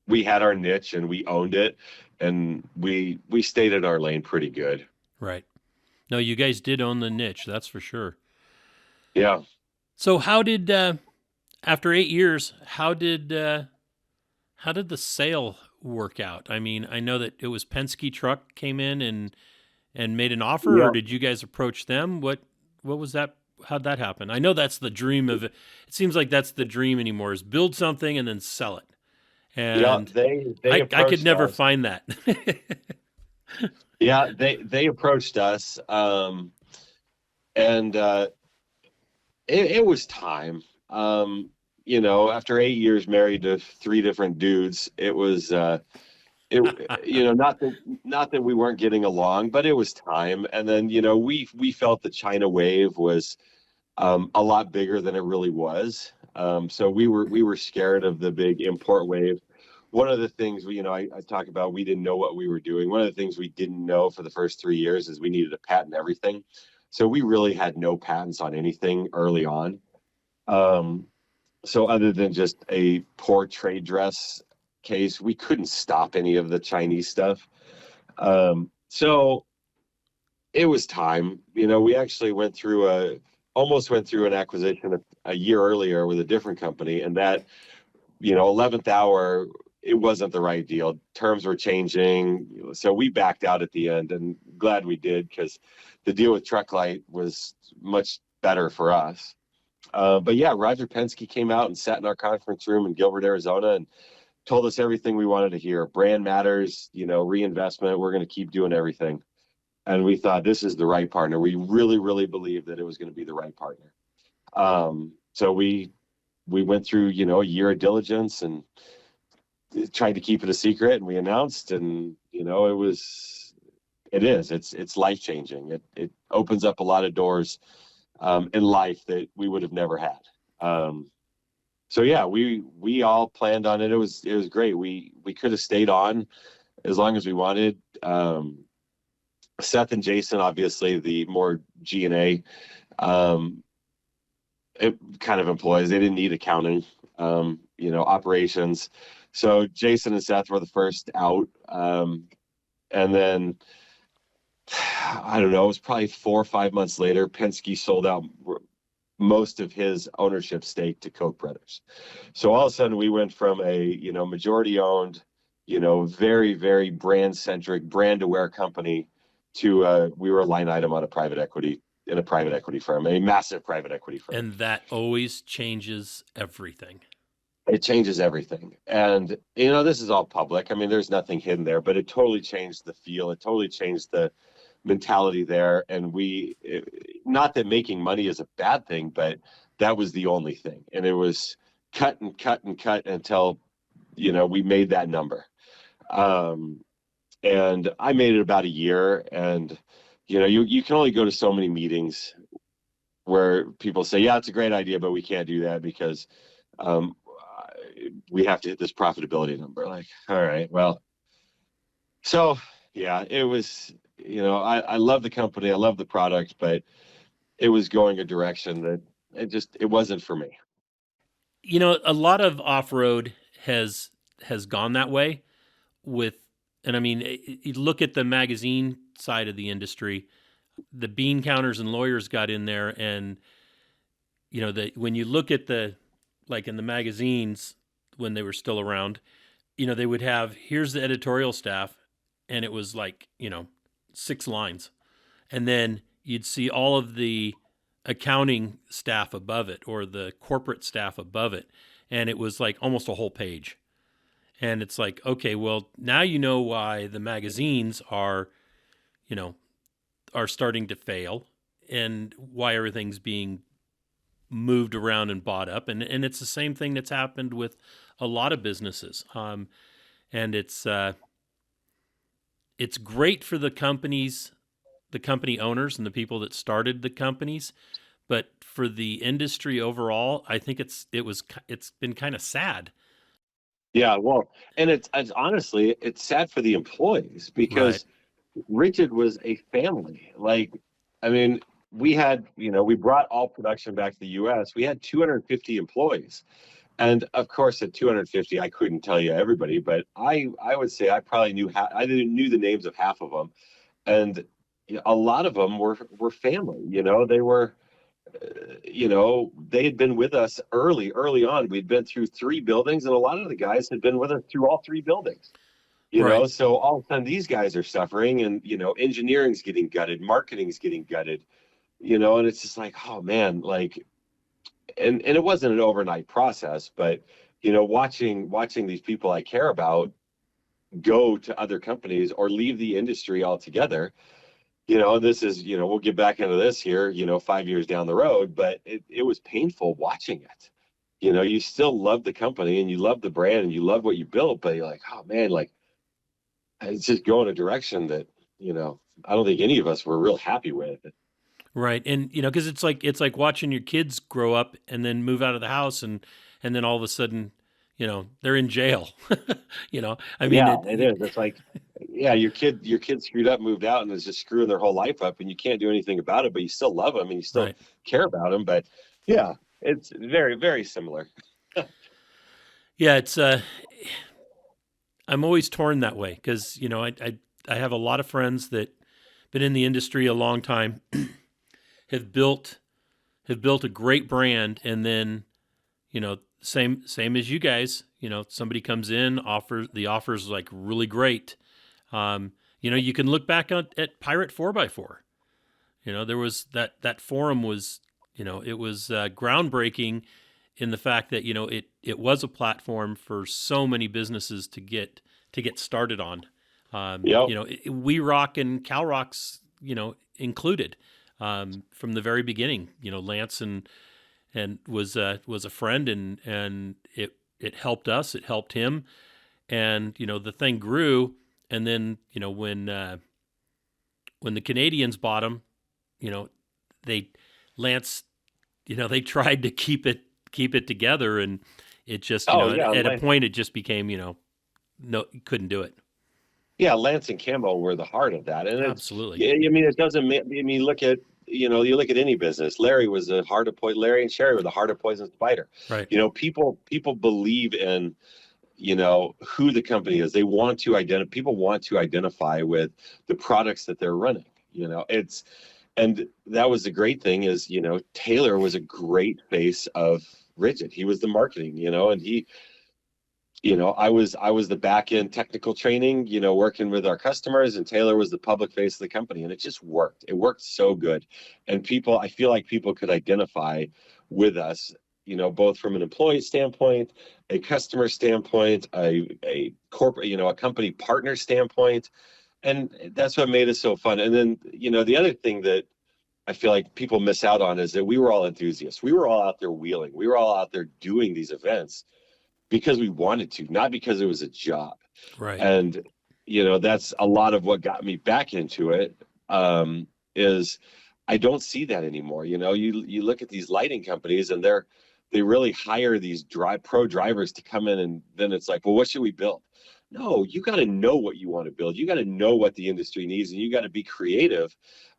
We had our niche and we owned it, and we stayed in our lane pretty good. Right. No, you guys did own the niche, that's for sure. Yeah. So, how did after 8 years, how did the sale work out? I mean, I know that it was Penske Truck came in and made an offer, or Yeah. did you guys approach them? What was that? How'd that happen? I know that's the dream of it. It seems like that's the dream anymore, is build something and then sell it. Yeah, And they I could approached never us. find that. Yeah, they approached us, and it was time. After 8 years married to three different dudes, it was it not that we weren't getting along, but it was time. And then we felt the China wave was a lot bigger than it really was. So we were scared of the big import wave. One of the things I talk about, we didn't know what we were doing. One of the things we didn't know for the first 3 years is we needed to patent everything. So we really had no patents on anything early on. Um, so other than just a poor trade dress case, we couldn't stop any of the Chinese stuff. So it was time. We actually almost went through an acquisition a year earlier with a different company, and that 11th hour, it wasn't the right deal. Terms were changing, so we backed out at the end, and glad we did because the deal with Trucklight was much better for us. But yeah, Roger Penske came out and sat in our conference room in Gilbert, Arizona, and told us everything we wanted to hear. Brand matters, reinvestment. We're going to keep doing everything. And we thought this is the right partner. We really, really believed that it was going to be the right partner. So we went through, a year of diligence and tried to keep it a secret. And we announced, and it's life changing. It opens up a lot of doors in life that we would have never had. So yeah, we all planned on it. It was great. We could have stayed on as long as we wanted. Seth and Jason, obviously the more G&A kind of employees. They didn't need accounting, operations. So Jason and Seth were the first out. And then I don't know, it was probably 4 or 5 months later, Penske sold out most of his ownership stake to Koch brothers. So all of a sudden we went from a, majority owned, very, very brand centric, brand aware company to we were a line item on a private equity firm, a massive private equity firm. And that always changes everything. It changes everything. And, this is all public. I mean, there's nothing hidden there, but it totally changed the feel. It totally changed the mentality there. And not that making money is a bad thing, but that was the only thing. And it was cut and cut and cut until, we made that number. And I made it about a year. And, you can only go to so many meetings where people say, yeah, it's a great idea, but we can't do that because we have to hit this profitability number. Like, all right, well, so yeah, it was, I love the company. I love the product, but it was going a direction that it wasn't for me. A lot of off-road has gone that way and I mean, you look at the magazine side of the industry, the bean counters and lawyers got in there, and when you look at like in the magazines when they were still around, they would have, here's the editorial staff, and it was like 6 lines, and then you'd see all of the accounting staff above it or the corporate staff above it, and it was like almost a whole page. And it's like, okay, well, now you know why the magazines are, you know, are starting to fail, and why everything's being moved around and bought up. And it's the same thing that's happened with a lot of businesses. And it's great for the companies, the company owners, and the people that started the companies. But for the industry overall, I think it's been kind of sad. Yeah, well, and it's honestly, it's sad for the employees Right. because Rigid was a family. Like, I mean, we had, we brought all production back to the US. We had 250 employees. And of course, at 250, I couldn't tell you everybody, but I would say I probably I didn't knew the names of half of them. And a lot of them were family, they were, they had been with us early on. We'd been through 3 buildings, and a lot of the guys had been with us through all 3 buildings. Right. So all of a sudden these guys are suffering, and engineering's getting gutted, marketing's getting gutted, and it's just like, oh man, like, and it wasn't an overnight process, but watching these people I care about go to other companies or leave the industry altogether. This is, we'll get back into this here, 5 years down the road, but it was painful watching it. You still love the company and you love the brand and you love what you built, but you're like, oh man, like, it's just going a direction that, I don't think any of us were real happy with. Right. And because it's like watching your kids grow up and then move out of the house, and then all of a sudden, they're in jail. I mean, Yeah, it is. It's like, yeah, your kid screwed up, moved out, and is just screwing their whole life up, and you can't do anything about it, but you still love them and you still right. care about them. But yeah, it's very, very similar. Yeah, I'm always torn that way because I have a lot of friends that been in the industry a long time, have built a great brand, and then same as you guys, somebody comes in, the offer's like really great. You can look back at Pirate 4x4. There was that forum was, it was groundbreaking in the fact that it was a platform for so many businesses to get started on. Yep. We Rock and Cal Rocks, included, from the very beginning. Lance and was a friend, and it helped us, it helped him, and the thing grew. And then when the Canadians bought him, they Lance, they tried to keep it together, and it just Oh yeah, at a point it just became no, you couldn't do it. yeah. Lance and Cambo were the heart of that, and Absolutely. yeah, I mean, it doesn't. I mean, look at you look at any business. Larry was the heart of poison. Larry and Sherry were the heart of Poison Spider. Right. People believe in who the company is. They want to people want to identify with the products that they're running. And that was the great thing is, Taylor was a great face of Rigid. He was the marketing, and I was the back end technical training, working with our customers, and Taylor was the public face of the company, and it just worked. It worked so good. And I feel like people could identify with us, both from an employee standpoint, a customer standpoint, a corporate, a company partner standpoint. And that's what made it so fun. And then, the other thing that I feel like people miss out on is that we were all enthusiasts. We were all out there wheeling. We were all out there doing these events because we wanted to, not because it was a job. Right. And, that's a lot of what got me back into it, is I don't see that anymore. You look at these lighting companies and they really hire these pro drivers to come in, and then it's like, well, what should we build? No, you got to know what you want to build. You got to know what the industry needs, and you got to be creative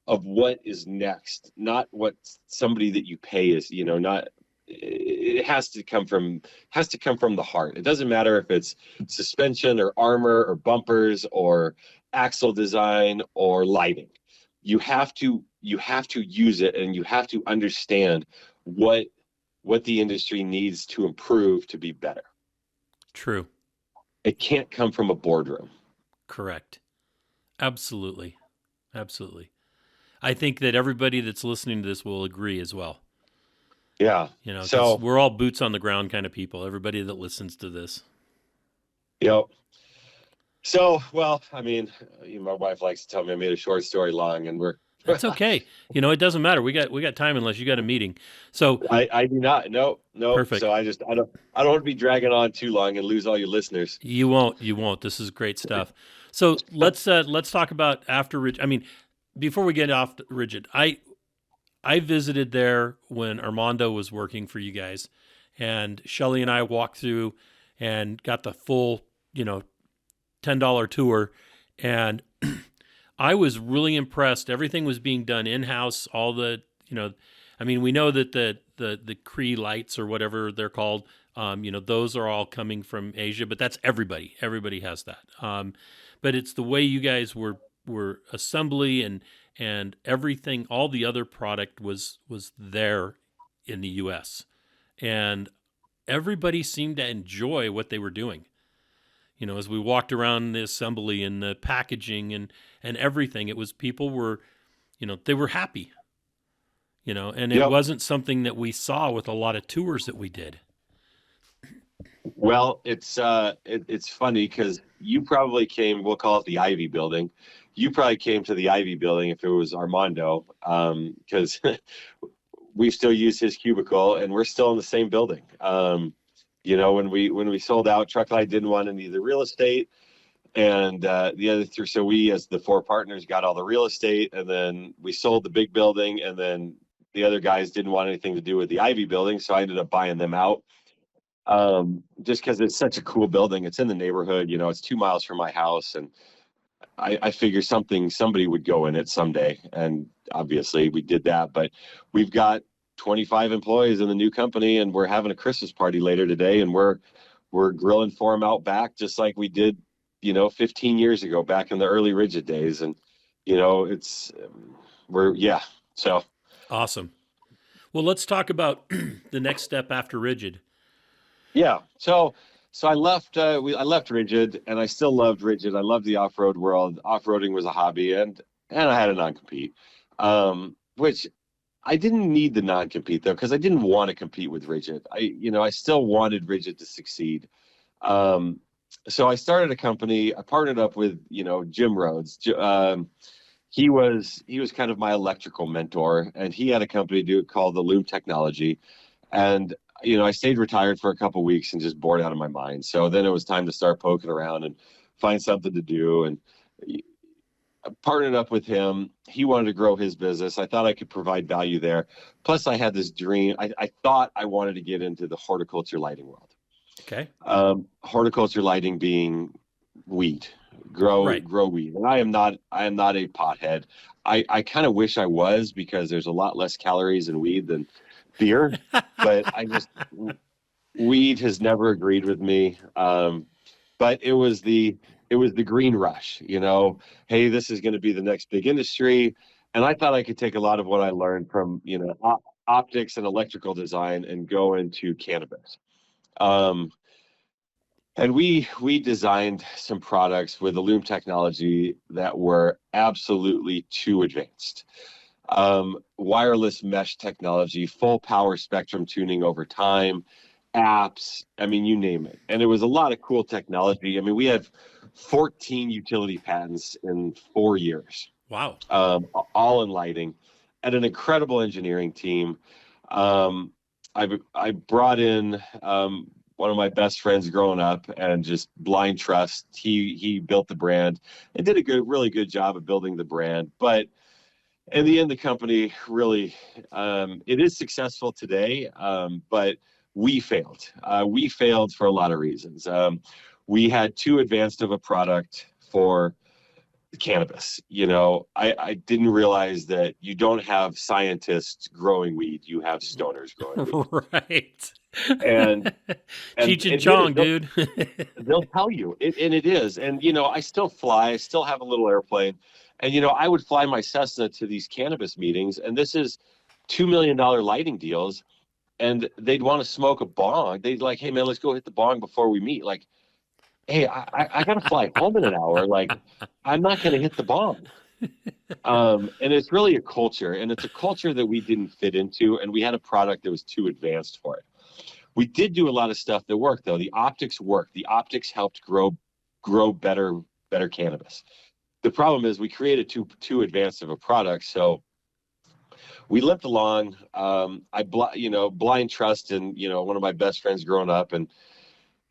of what is next, not what somebody that you pay is, not. It has to come from the heart. It doesn't matter if it's suspension or armor or bumpers or axle design or lighting. You have to use it, and you have to understand what the industry needs to improve to be better. True. It can't come from a boardroom. Correct. Absolutely. Absolutely. I think that everybody that's listening to this will agree as well. Yeah. You know, because So, we're all boots on the ground kind of people. Everybody that listens to this. you know, so, well, I mean, my wife likes to tell me I made a short story long, and That's okay. You know, it doesn't matter. We got time unless you got a meeting. So I do not. No, no. So perfect. I don't want to be dragging on too long and lose all your listeners. You won't. You won't. This is great stuff. So let's talk about after Rigid. I mean, before we get off Rigid, I visited there when Armando was working for you guys, and Shelly and I walked through and got the full, $10 tour, and I was really impressed. Everything was being done in house. All the, I mean, we know that the Cree lights or whatever they're called, those are all coming from Asia, but that's everybody. Everybody has that. But it's the way you guys were assembly and everything. All the other product was there in the U.S. and everybody seemed to enjoy what they were doing. As we walked around the assembly and the packaging and everything, it was people were, they were happy, and it Yep. wasn't something that we saw with a lot of tours that we did. Well, it's funny because you probably came. We'll call it the Ivy Building. You probably came to the Ivy Building if it was Armando, because we still use his cubicle and we're still in the same building. When we sold out, Trucklight didn't want any of the real estate, and the other three. So we, as the four partners, got all the real estate, and then we sold the big building, and then the other guys didn't want anything to do with the Ivy Building, so I ended up buying them out. Just because it's such a cool building. It's in the neighborhood, it's 2 miles from my house, and I figure somebody would go in it someday, and obviously we did that. But we've got 25 employees in the new company, and we're having a Christmas party later today, and we're grilling for them out back, just like we did, 15 years ago, back in the early Rigid days. And so Awesome. Well, let's talk about the next step after Rigid. yeah. So I left. I left Rigid, and I still loved Rigid. I loved the off-road world. Off-roading was a hobby, and I had a non-compete, which I didn't need the non-compete though, because I didn't want to compete with Rigid. I still wanted Rigid to succeed. So I started a company. I partnered up with Jim Rhodes. He was kind of my electrical mentor, and he had a company called the Loom Technology, and I stayed retired for a couple of weeks and just bored out of my mind. So then it was time to start poking around and find something to do. And I partnered up with him. He wanted to grow his business. I thought I could provide value there. Plus, I had this dream. I thought I wanted to get into the horticulture lighting world. Okay. Horticulture lighting being weed, grow weed. And I am not a pothead. I kind of wish I was, because there's a lot less calories in weed than beer, but weed has never agreed with me. But it was the green rush, hey, this is going to be the next big industry. And I thought I could take a lot of what I learned from, optics and electrical design and go into cannabis. And we designed some products with the Loom technology that were absolutely too advanced. Wireless mesh technology, full power spectrum tuning over time, apps, I mean, you name it. And it was a lot of cool technology. I mean, we had 14 utility patents in 4 years. Wow. All in lighting, and an incredible engineering team. I brought in one of my best friends growing up, and just blind trust. He built the brand and did a really good job of building the brand. But in the end, the company really, it is successful today, but we failed. We failed for a lot of reasons. We had too advanced of a product for cannabis. I didn't realize that you don't have scientists growing weed, you have stoners growing weed. Right. And Cheech and Chong, dude. They'll tell you, and it is. And I still fly. I still have a little airplane, and I would fly my Cessna to these cannabis meetings, and this is $2 million lighting deals, and they'd want to smoke a bong. They'd like, hey man, let's go hit the bong before we meet. Like, hey, I gotta fly home in an hour. Like, I'm not gonna hit the bong. And it's really a culture, and it's a culture that we didn't fit into, and we had a product that was too advanced for it. We did do a lot of stuff that worked, though. The optics worked. The optics helped grow better cannabis. The problem is we created too advanced of a product, so we limped along. Blind trust in one of my best friends growing up, and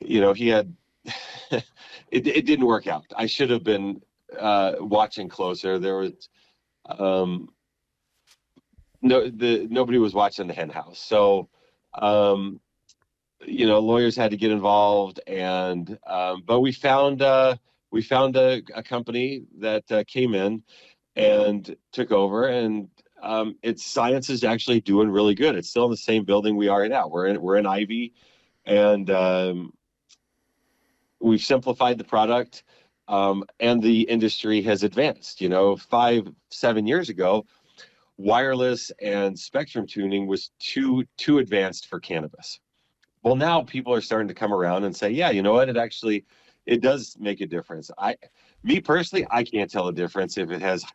he had it didn't work out. I should have been watching closer. There was nobody was watching the hen house, so lawyers had to get involved, and but we found a company that came in and took over, and its science is actually doing really good. It's still in the same building we are now. We're in Ivy, and we've simplified the product, and the industry has advanced. 5-7 years ago, wireless and spectrum tuning was too advanced for cannabis. Well, now people are starting to come around and say, yeah, you know what? It does make a difference. Me personally, I can't tell the difference if it has,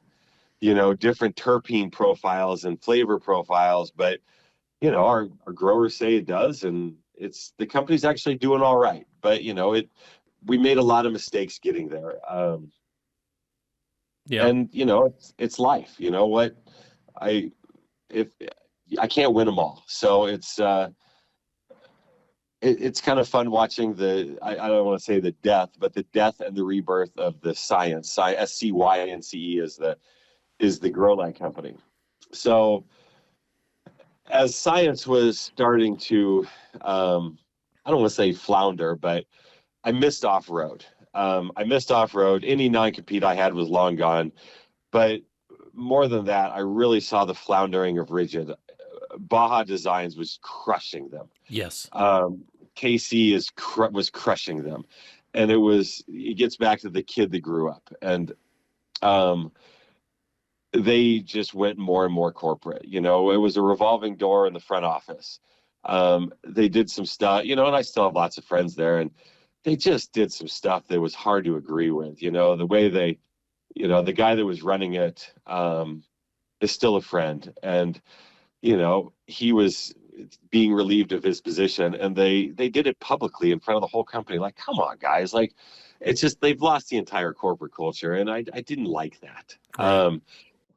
different terpene profiles and flavor profiles, but our growers say it does, and the company's actually doing all right. But we made a lot of mistakes getting there. Yeah. And it's life. You know what? If I can't win them all, so it's kind of fun watching I don't want to say the death, but the death and the rebirth of the science. SCYNCE is the grow light company. So as science was starting to, I don't want to say flounder, but I missed off-road. Any non-compete I had was long gone. But more than that, I really saw the floundering of Rigid. Baja Designs was crushing them. Yes. KC was crushing them. And it gets back to the kid that grew up. And they just went more and more corporate. It was a revolving door in the front office. They did some stuff, and I still have lots of friends there, and they just did some stuff that was hard to agree with. The way the guy that was running it is still a friend, and he was being relieved of his position, and they did it publicly in front of the whole company. Like, come on, guys! Like, it's just they've lost the entire corporate culture, and I didn't like that. Right.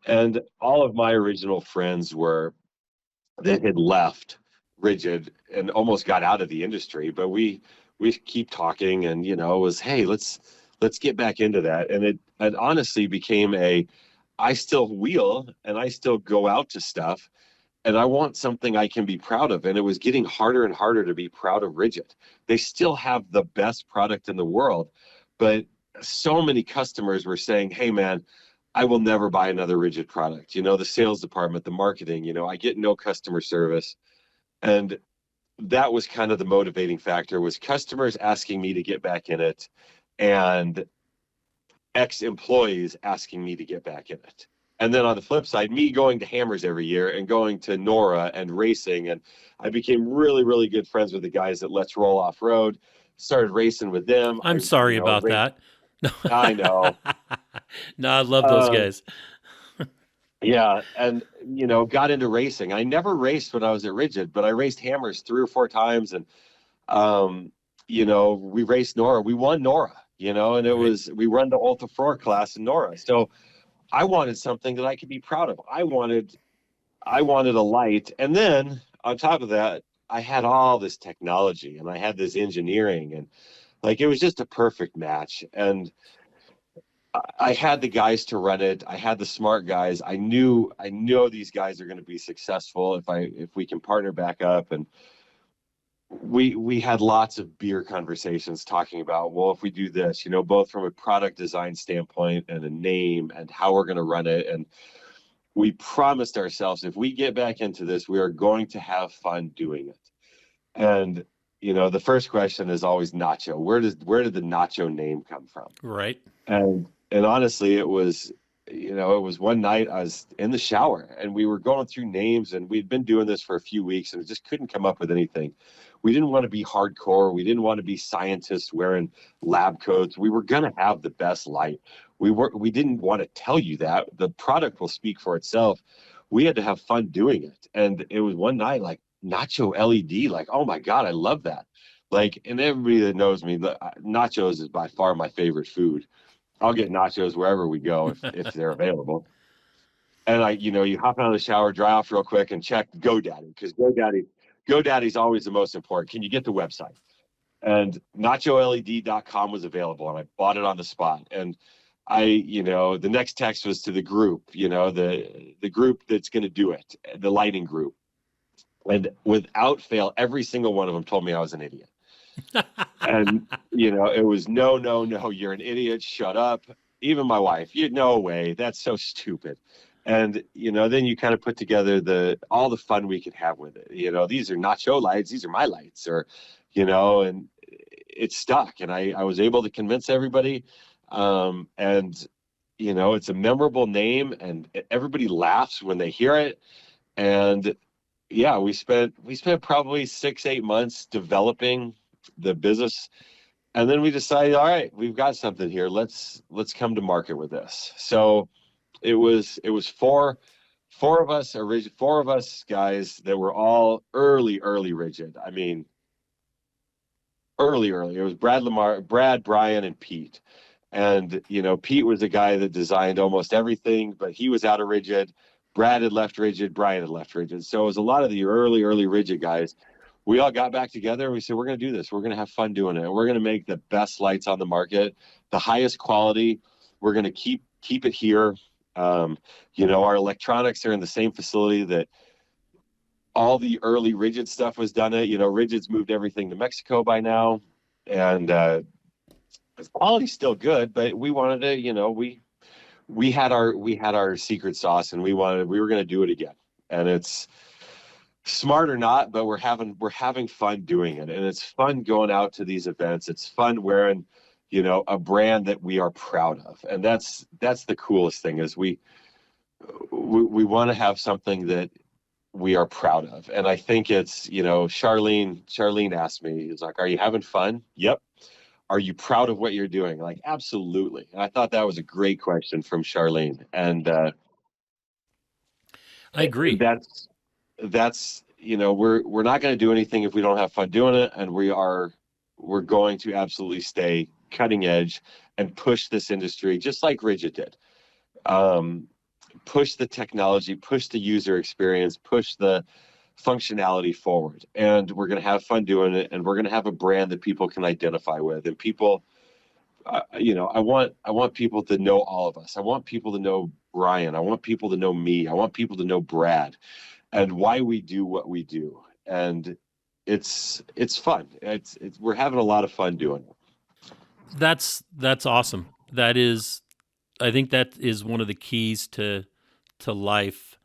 And all of my original friends that had left Rigid and almost got out of the industry, but we keep talking, and it was, hey, let's get back into that. And it honestly became I still wheel and I still go out to stuff, and I want something I can be proud of. And it was getting harder and harder to be proud of Rigid. They still have the best product in the world, but so many customers were saying, hey man, I will never buy another Rigid product. The sales department, the marketing, I get no customer service. And that was kind of the motivating factor, was customers asking me to get back in it, and ex-employees asking me to get back in it. And then on the flip side, me going to Hammers every year and going to NORA and racing. And I became really, really good friends with the guys at Let's Roll Off-Road, started racing with them. I'm sorry about that. I know. No, I love those guys. Yeah, and got into racing. I never raced when I was at Rigid, but I raced Hammers 3 or 4 times, and we raced NORA. We won NORA, and it was, we run the Ultra 4 class in NORA. So I wanted something that I could be proud of. I wanted a light, and then on top of that, I had all this technology and I had this engineering, and like, it was just a perfect match. And I had the guys to run it. I had the smart guys. I know these guys are going to be successful if we can partner back up. And we had lots of beer conversations talking about, well, if we do this, both from a product design standpoint and a name and how we're going to run it. And we promised ourselves, if we get back into this, we are going to have fun doing it. And the first question is always Nacho. Where did the Nacho name come from? Right. And honestly, it was it was one night I was in the shower and we were going through names, and we'd been doing this for a few weeks and just couldn't come up with anything. We didn't want to be hardcore. We didn't want to be scientists wearing lab coats. We were going to have the best light. We didn't want to tell you that. The product will speak for itself. We had to have fun doing it. And it was one night like Nacho LED, like, oh my God, I love that. Like, and everybody that knows me, nachos is by far my favorite food. I'll get nachos wherever we go if they're available. And you hop out of the shower, dry off real quick, and check GoDaddy, because GoDaddy's always the most important. Can you get the website? And NachoLED.com was available, and I bought it on the spot. And the next text was to the group, the group that's going to do it, the lighting group. And without fail, every single one of them told me I was an idiot. And, it was no, you're an idiot. Shut up. Even my wife, no way. That's so stupid. And, then you kind of put together all the fun we could have with it. These are nacho lights. These are my lights, and it stuck. And I was able to convince everybody. It's a memorable name, and everybody laughs when they hear it. And yeah, we spent probably 6-8 months developing the business, and then we decided, all right, we've got something here. Let's come to market with this. So it was four of us guys that were all early rigid. I mean, early. It was Brad, Brian, and Pete. And Pete was the guy that designed almost everything, but he was out of rigid. Brad had left rigid, Brian had left rigid. So it was a lot of the early rigid guys. We all got back together and we said, we're going to do this. We're going to have fun doing it. We're going to make the best lights on the market, the highest quality. We're going to keep it here. Our electronics are in the same facility that all the early rigid stuff was done at. Rigid's moved everything to Mexico by now. And the quality's still good, but we wanted to, we had our secret sauce, and we were going to do it again. And it's smart or not, but we're having fun doing it. And it's fun going out to these events. It's fun wearing, a brand that we are proud of. And that's the coolest thing, is we want to have something that we are proud of. And I think it's, Charlene asked me, he's like, are you having fun? Yep. Are you proud of what you're doing? Like, absolutely. And I thought that was a great question from Charlene. And I agree. That's we're not going to do anything if we don't have fun doing it. And we're going to absolutely stay cutting edge and push this industry just like Rigid did. Push the technology, push the user experience, push the functionality forward. And we're going to have fun doing it. And we're going to have a brand that people can identify with. And people, I want people to know all of us. I want people to know Brian. I want people to know me. I want people to know Brad and why we do what we do. And it's fun. We're having a lot of fun doing it. That's awesome. I think that is one of the keys to life.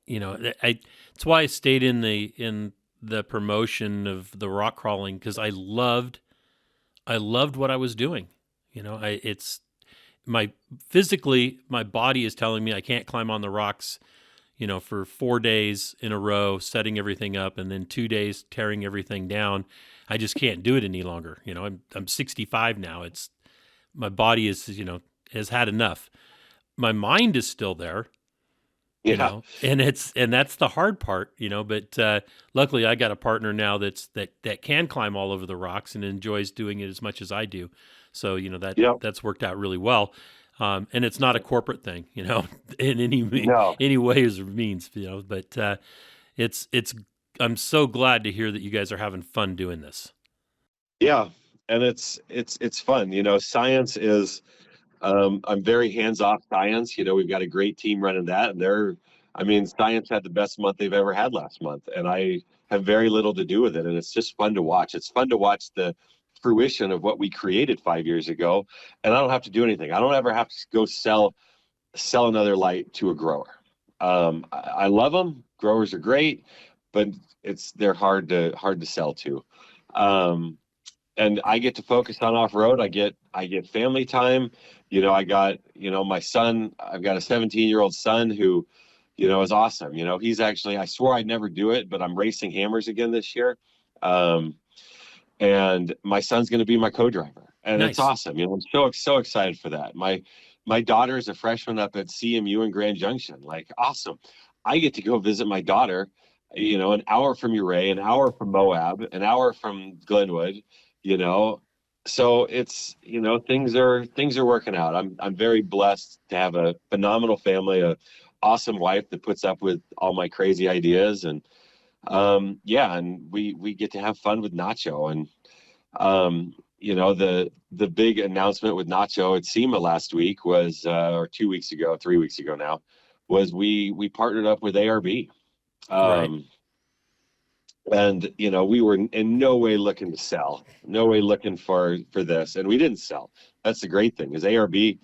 It's why I stayed in the promotion of the rock crawling, because I loved what I was doing. Physically, my body is telling me I can't climb on the rocks, for 4 days in a row, setting everything up, and then 2 days tearing everything down. I just can't do it any longer. I'm 65 now. My body has had enough. My mind is still there. Yeah. And that's the hard part, but luckily I got a partner now that can climb all over the rocks and enjoys doing it as much as I do. So, that's worked out really well. And it's not a corporate thing, in any ways or means, but I'm so glad to hear that you guys are having fun doing this. Yeah. And it's fun. Science is, I'm very hands-off science. We've got a great team running that, and science had the best month they've ever had last month, and I have very little to do with it. And it's just fun to watch. It's fun to watch the fruition of what we created 5 years ago. And I don't have to do anything. I don't ever have to go sell another light to a grower. I love them. Growers are great, but they're hard to sell to. and I get to focus on off-road. I get family time. I got, my son, I've got a 17-year-old son who, is awesome. He's actually, I swore I'd never do it, but I'm racing hammers again this year. And my son's going to be my co-driver, and Nice. it's awesome. I'm so excited for that. My daughter is a freshman up at CMU in Grand Junction. Like, awesome. I get to go visit my daughter, an hour from Uray, an hour from Moab, an hour from Glenwood, so it's, things are working out. I'm very blessed to have a phenomenal family, a awesome wife that puts up with all my crazy ideas. And and we get to have fun with Nacho. And the big announcement with Nacho at SEMA last week was, or 2 weeks ago, 3 weeks ago now, was we partnered up with ARB. Right. And we were in no way looking to sell, no way looking for this, and we didn't sell. That's the great thing is ARB.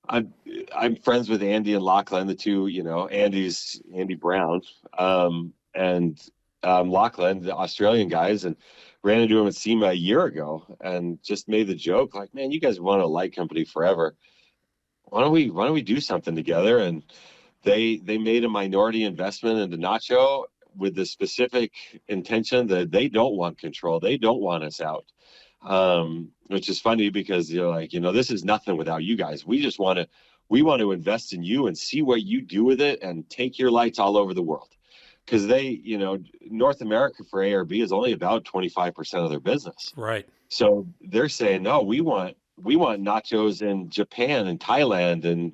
I'm friends with Andy and Lachlan, the two, Andy Brown, and Lachlan, the Australian guys, and ran into him at SEMA a year ago, and just made the joke like, man, you guys want a light company forever. Why don't we do something together? And they made a minority investment into Nacho with the specific intention that they don't want control. They don't want us out. Which is funny because you're like, this is nothing without you guys. We want to invest in you and see what you do with it and take your lights all over the world. Because North America for ARB is only about 25% of their business. Right. So they're saying, no, we want Nachos in Japan and Thailand and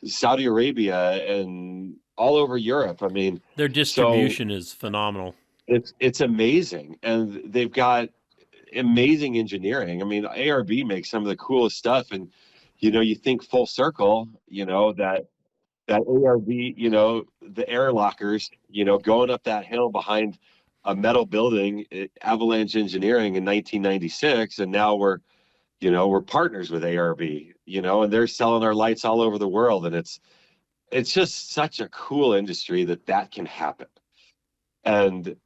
Saudi Arabia and all over Europe. I mean, their distribution is phenomenal. It's amazing. And they've got amazing engineering. I mean, ARB makes some of the coolest stuff. And, you think full circle, that ARB, the air lockers, going up that hill behind a metal building, Avalanche Engineering in 1996. And now we're partners with ARB, and they're selling our lights all over the world. And it's just such a cool industry that can happen. And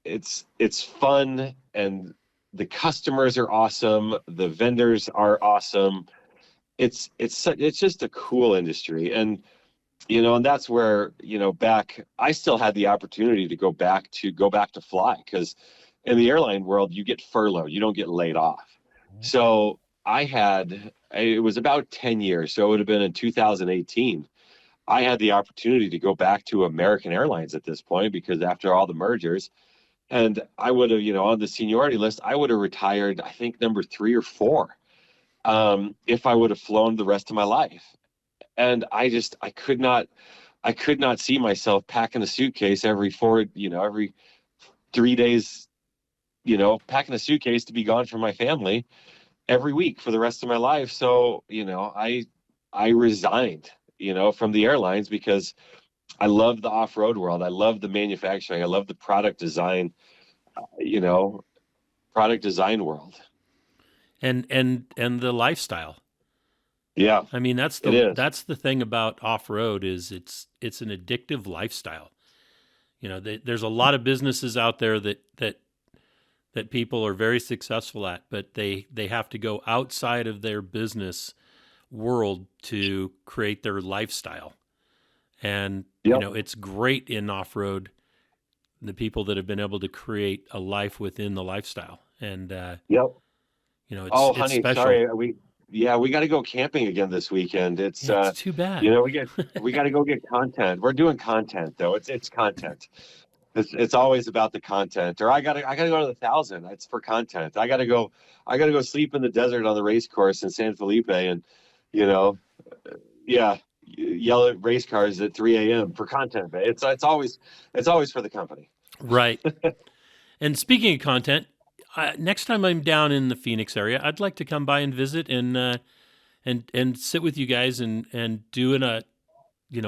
it's fun, and the customers are awesome. The vendors are awesome. It's just a cool industry. And, and that's where, I still had the opportunity to go back to fly, because in the airline world, you get furloughed, you don't get laid off. So it was about 10 years. So it would have been in 2018. I had the opportunity to go back to American Airlines at this point, because after all the mergers, and I would have, on the seniority list, I would have retired, I think, number 3 or 4, if I would have flown the rest of my life. And I could not see myself packing a suitcase every 3 days, packing a suitcase to be gone from my family every week for the rest of my life. So, I resigned, from the airlines, because I love the off-road world. I love the manufacturing. I love the product design, world. And the lifestyle. Yeah. I mean, that's the thing about off-road is it's an addictive lifestyle. There's a lot of businesses out there that people are very successful at, but they have to go outside of their business world to create their lifestyle. And, it's great in off-road, the people that have been able to create a life within the lifestyle. And, it's honey, special. sorry. We got to go camping again this weekend. It's too bad. we got to go get content. We're doing content though. It's content. It's always about the content. Or I gotta go to the 1,000. It's for content. I gotta go sleep in the desert on the race course in San Felipe, and yell at race cars at 3 a.m. for content. It's always for the company. Right. And speaking of content, next time I'm down in the Phoenix area, I'd like to come by and visit and sit with you guys and do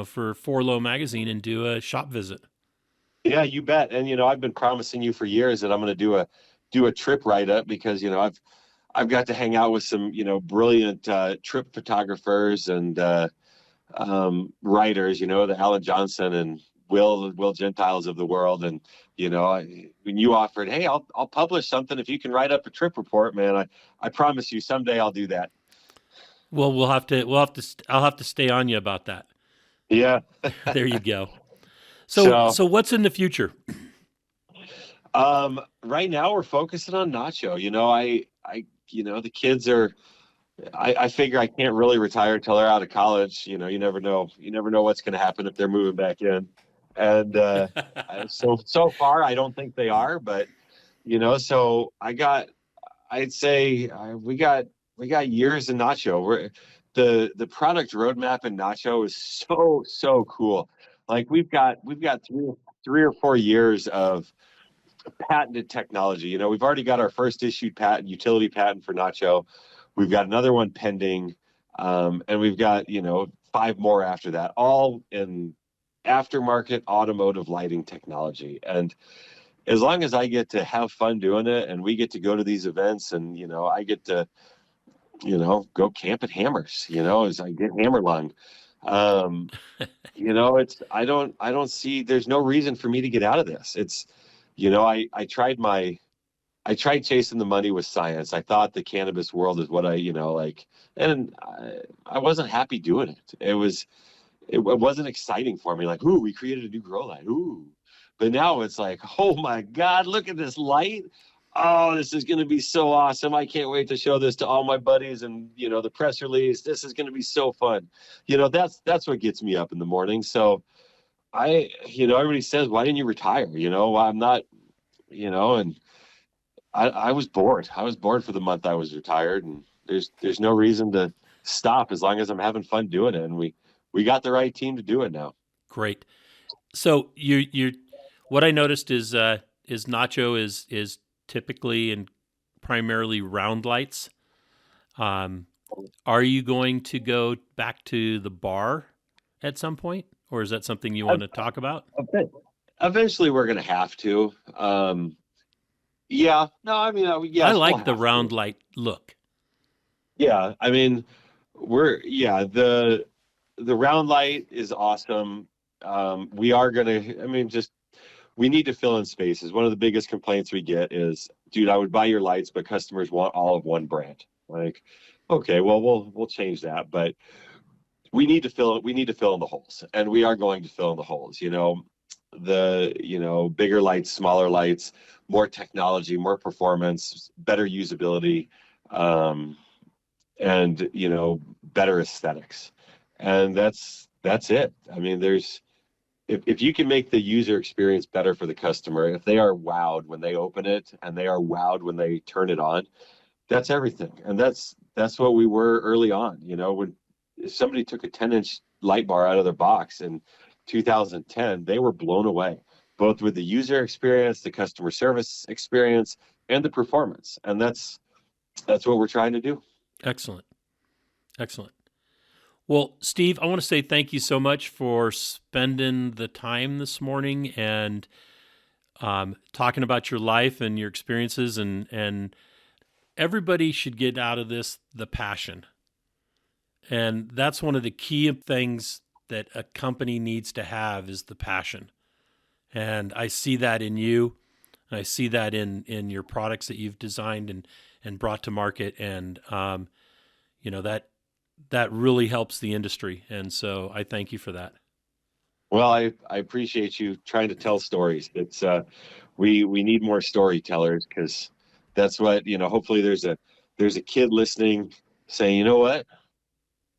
for Forlow magazine and do a shop visit. Yeah, you bet. And I've been promising you for years that I'm going to do a trip write up, because I've got to hang out with some brilliant trip photographers and writers, the Alan Johnson and Will Gentiles of the world. And, when you offered, hey, I'll publish something if you can write up a trip report, man, I promise you someday I'll do that. Well, I'll have to stay on you about that. Yeah. There you go. So, So, so what's in the future? right now we're focusing on Nacho. The kids are, I figure I can't really retire till they're out of college. You never know. You never know what's going to happen if they're moving back in. And so far, I don't think they are. But so I'd say we got years in Nacho. The product roadmap in Nacho is so cool. Like we've got three or 4 years of patented technology. We've already got our first issued patent, utility patent for Nacho. We've got another one pending, and we've got 5 more after that, all in aftermarket automotive lighting technology. And as long as I get to have fun doing it, and we get to go to these events, and I get to go camp at Hammers, as I get hammer lung. Um, it's I don't see there's no reason for me to get out of this. It's I tried chasing the money with science. I thought the cannabis world is what and I wasn't happy doing it. It wasn't exciting for me. Like, ooh, we created a new grow light. Ooh, but now it's like, oh my God, look at this light. Oh, this is going to be so awesome. I can't wait to show this to all my buddies and, the press release. This is going to be so fun. That's what gets me up in the morning. So everybody says, why didn't you retire? Well, I'm not, and I was bored. I was bored for the month I was retired, and there's no reason to stop as long as I'm having fun doing it. And we got the right team to do it now. Great. So you what I noticed is Nacho is typically and primarily round lights. Are you going to go back to the bar at some point, or is that something you want to talk about? Eventually, we're going to have to. Yeah. No, I mean, yes, I like the round light look. Yeah, I mean, the round light is awesome. We are gonna. I mean, we need to fill in spaces. One of the biggest complaints we get is, dude, I would buy your lights, but customers want all of one brand. Like, okay, well, we'll change that, but we need to fill in the holes, and we are going to fill in the holes. Bigger lights, smaller lights, more technology, more performance, better usability, and better aesthetics. And that's it. I mean, if you can make the user experience better for the customer, if they are wowed when they open it and they are wowed when they turn it on, that's everything. And that's what we were early on. When somebody took a 10-inch light bar out of their box in 2010, they were blown away, both with the user experience, the customer service experience, and the performance. And that's what we're trying to do. Excellent. Well, Steve, I want to say thank you so much for spending the time this morning and talking about your life and your experiences. And everybody should get out of this the passion. And that's one of the key things that a company needs to have is the passion. And I see that in you. And I see that in your products that you've designed and brought to market. And, that really helps the industry. And so I thank you for that. Well, I appreciate you trying to tell stories. It's we need more storytellers, because that's what, hopefully there's a kid listening saying, you know what,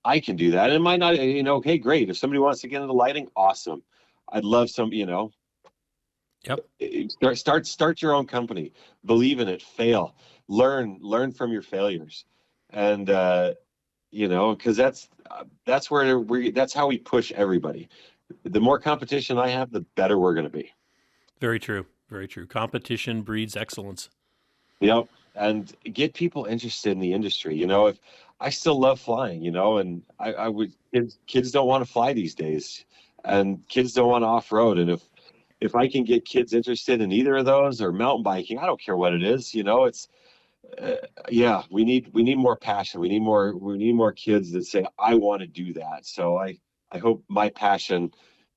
I can do that. And it might not, okay, great. If somebody wants to get into lighting, awesome. I'd love some, Yep. Start your own company, believe in it, fail, learn from your failures. And, because that's how we push everybody. The more competition I have, the better we're going to be. Very true. Competition breeds excellence. And get people interested in the industry. If I still love flying, and I would, kids don't want to fly these days, and kids don't want to off-road. And if I can get kids interested in either of those, or mountain biking, I don't care what it is, it's, we need more passion. We need more kids that say, I want to do that. So I hope my passion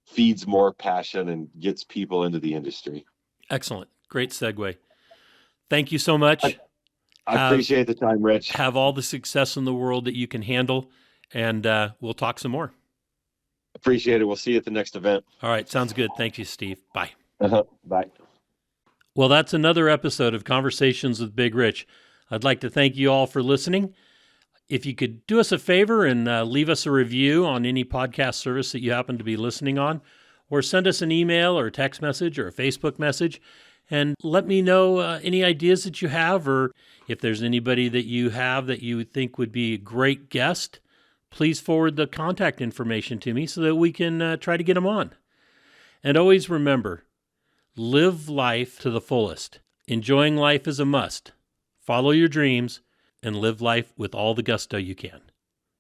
feeds more passion and gets people into the industry. Excellent. Great segue. Thank you so much. I appreciate the time, Rich. Have all the success in the world that you can handle, and we'll talk some more. Appreciate it. We'll see you at the next event. All right. Sounds good. Thank you, Steve. Bye. Bye. Well, that's another episode of Conversations with Big Rich. I'd like to thank you all for listening. If you could do us a favor and leave us a review on any podcast service that you happen to be listening on, or send us an email or a text message or a Facebook message, and let me know any ideas that you have, or if there's anybody that you have that you think would be a great guest, please forward the contact information to me so that we can try to get them on. And always remember, live life to the fullest. Enjoying life is a must. Follow your dreams and live life with all the gusto you can.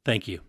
Thank you.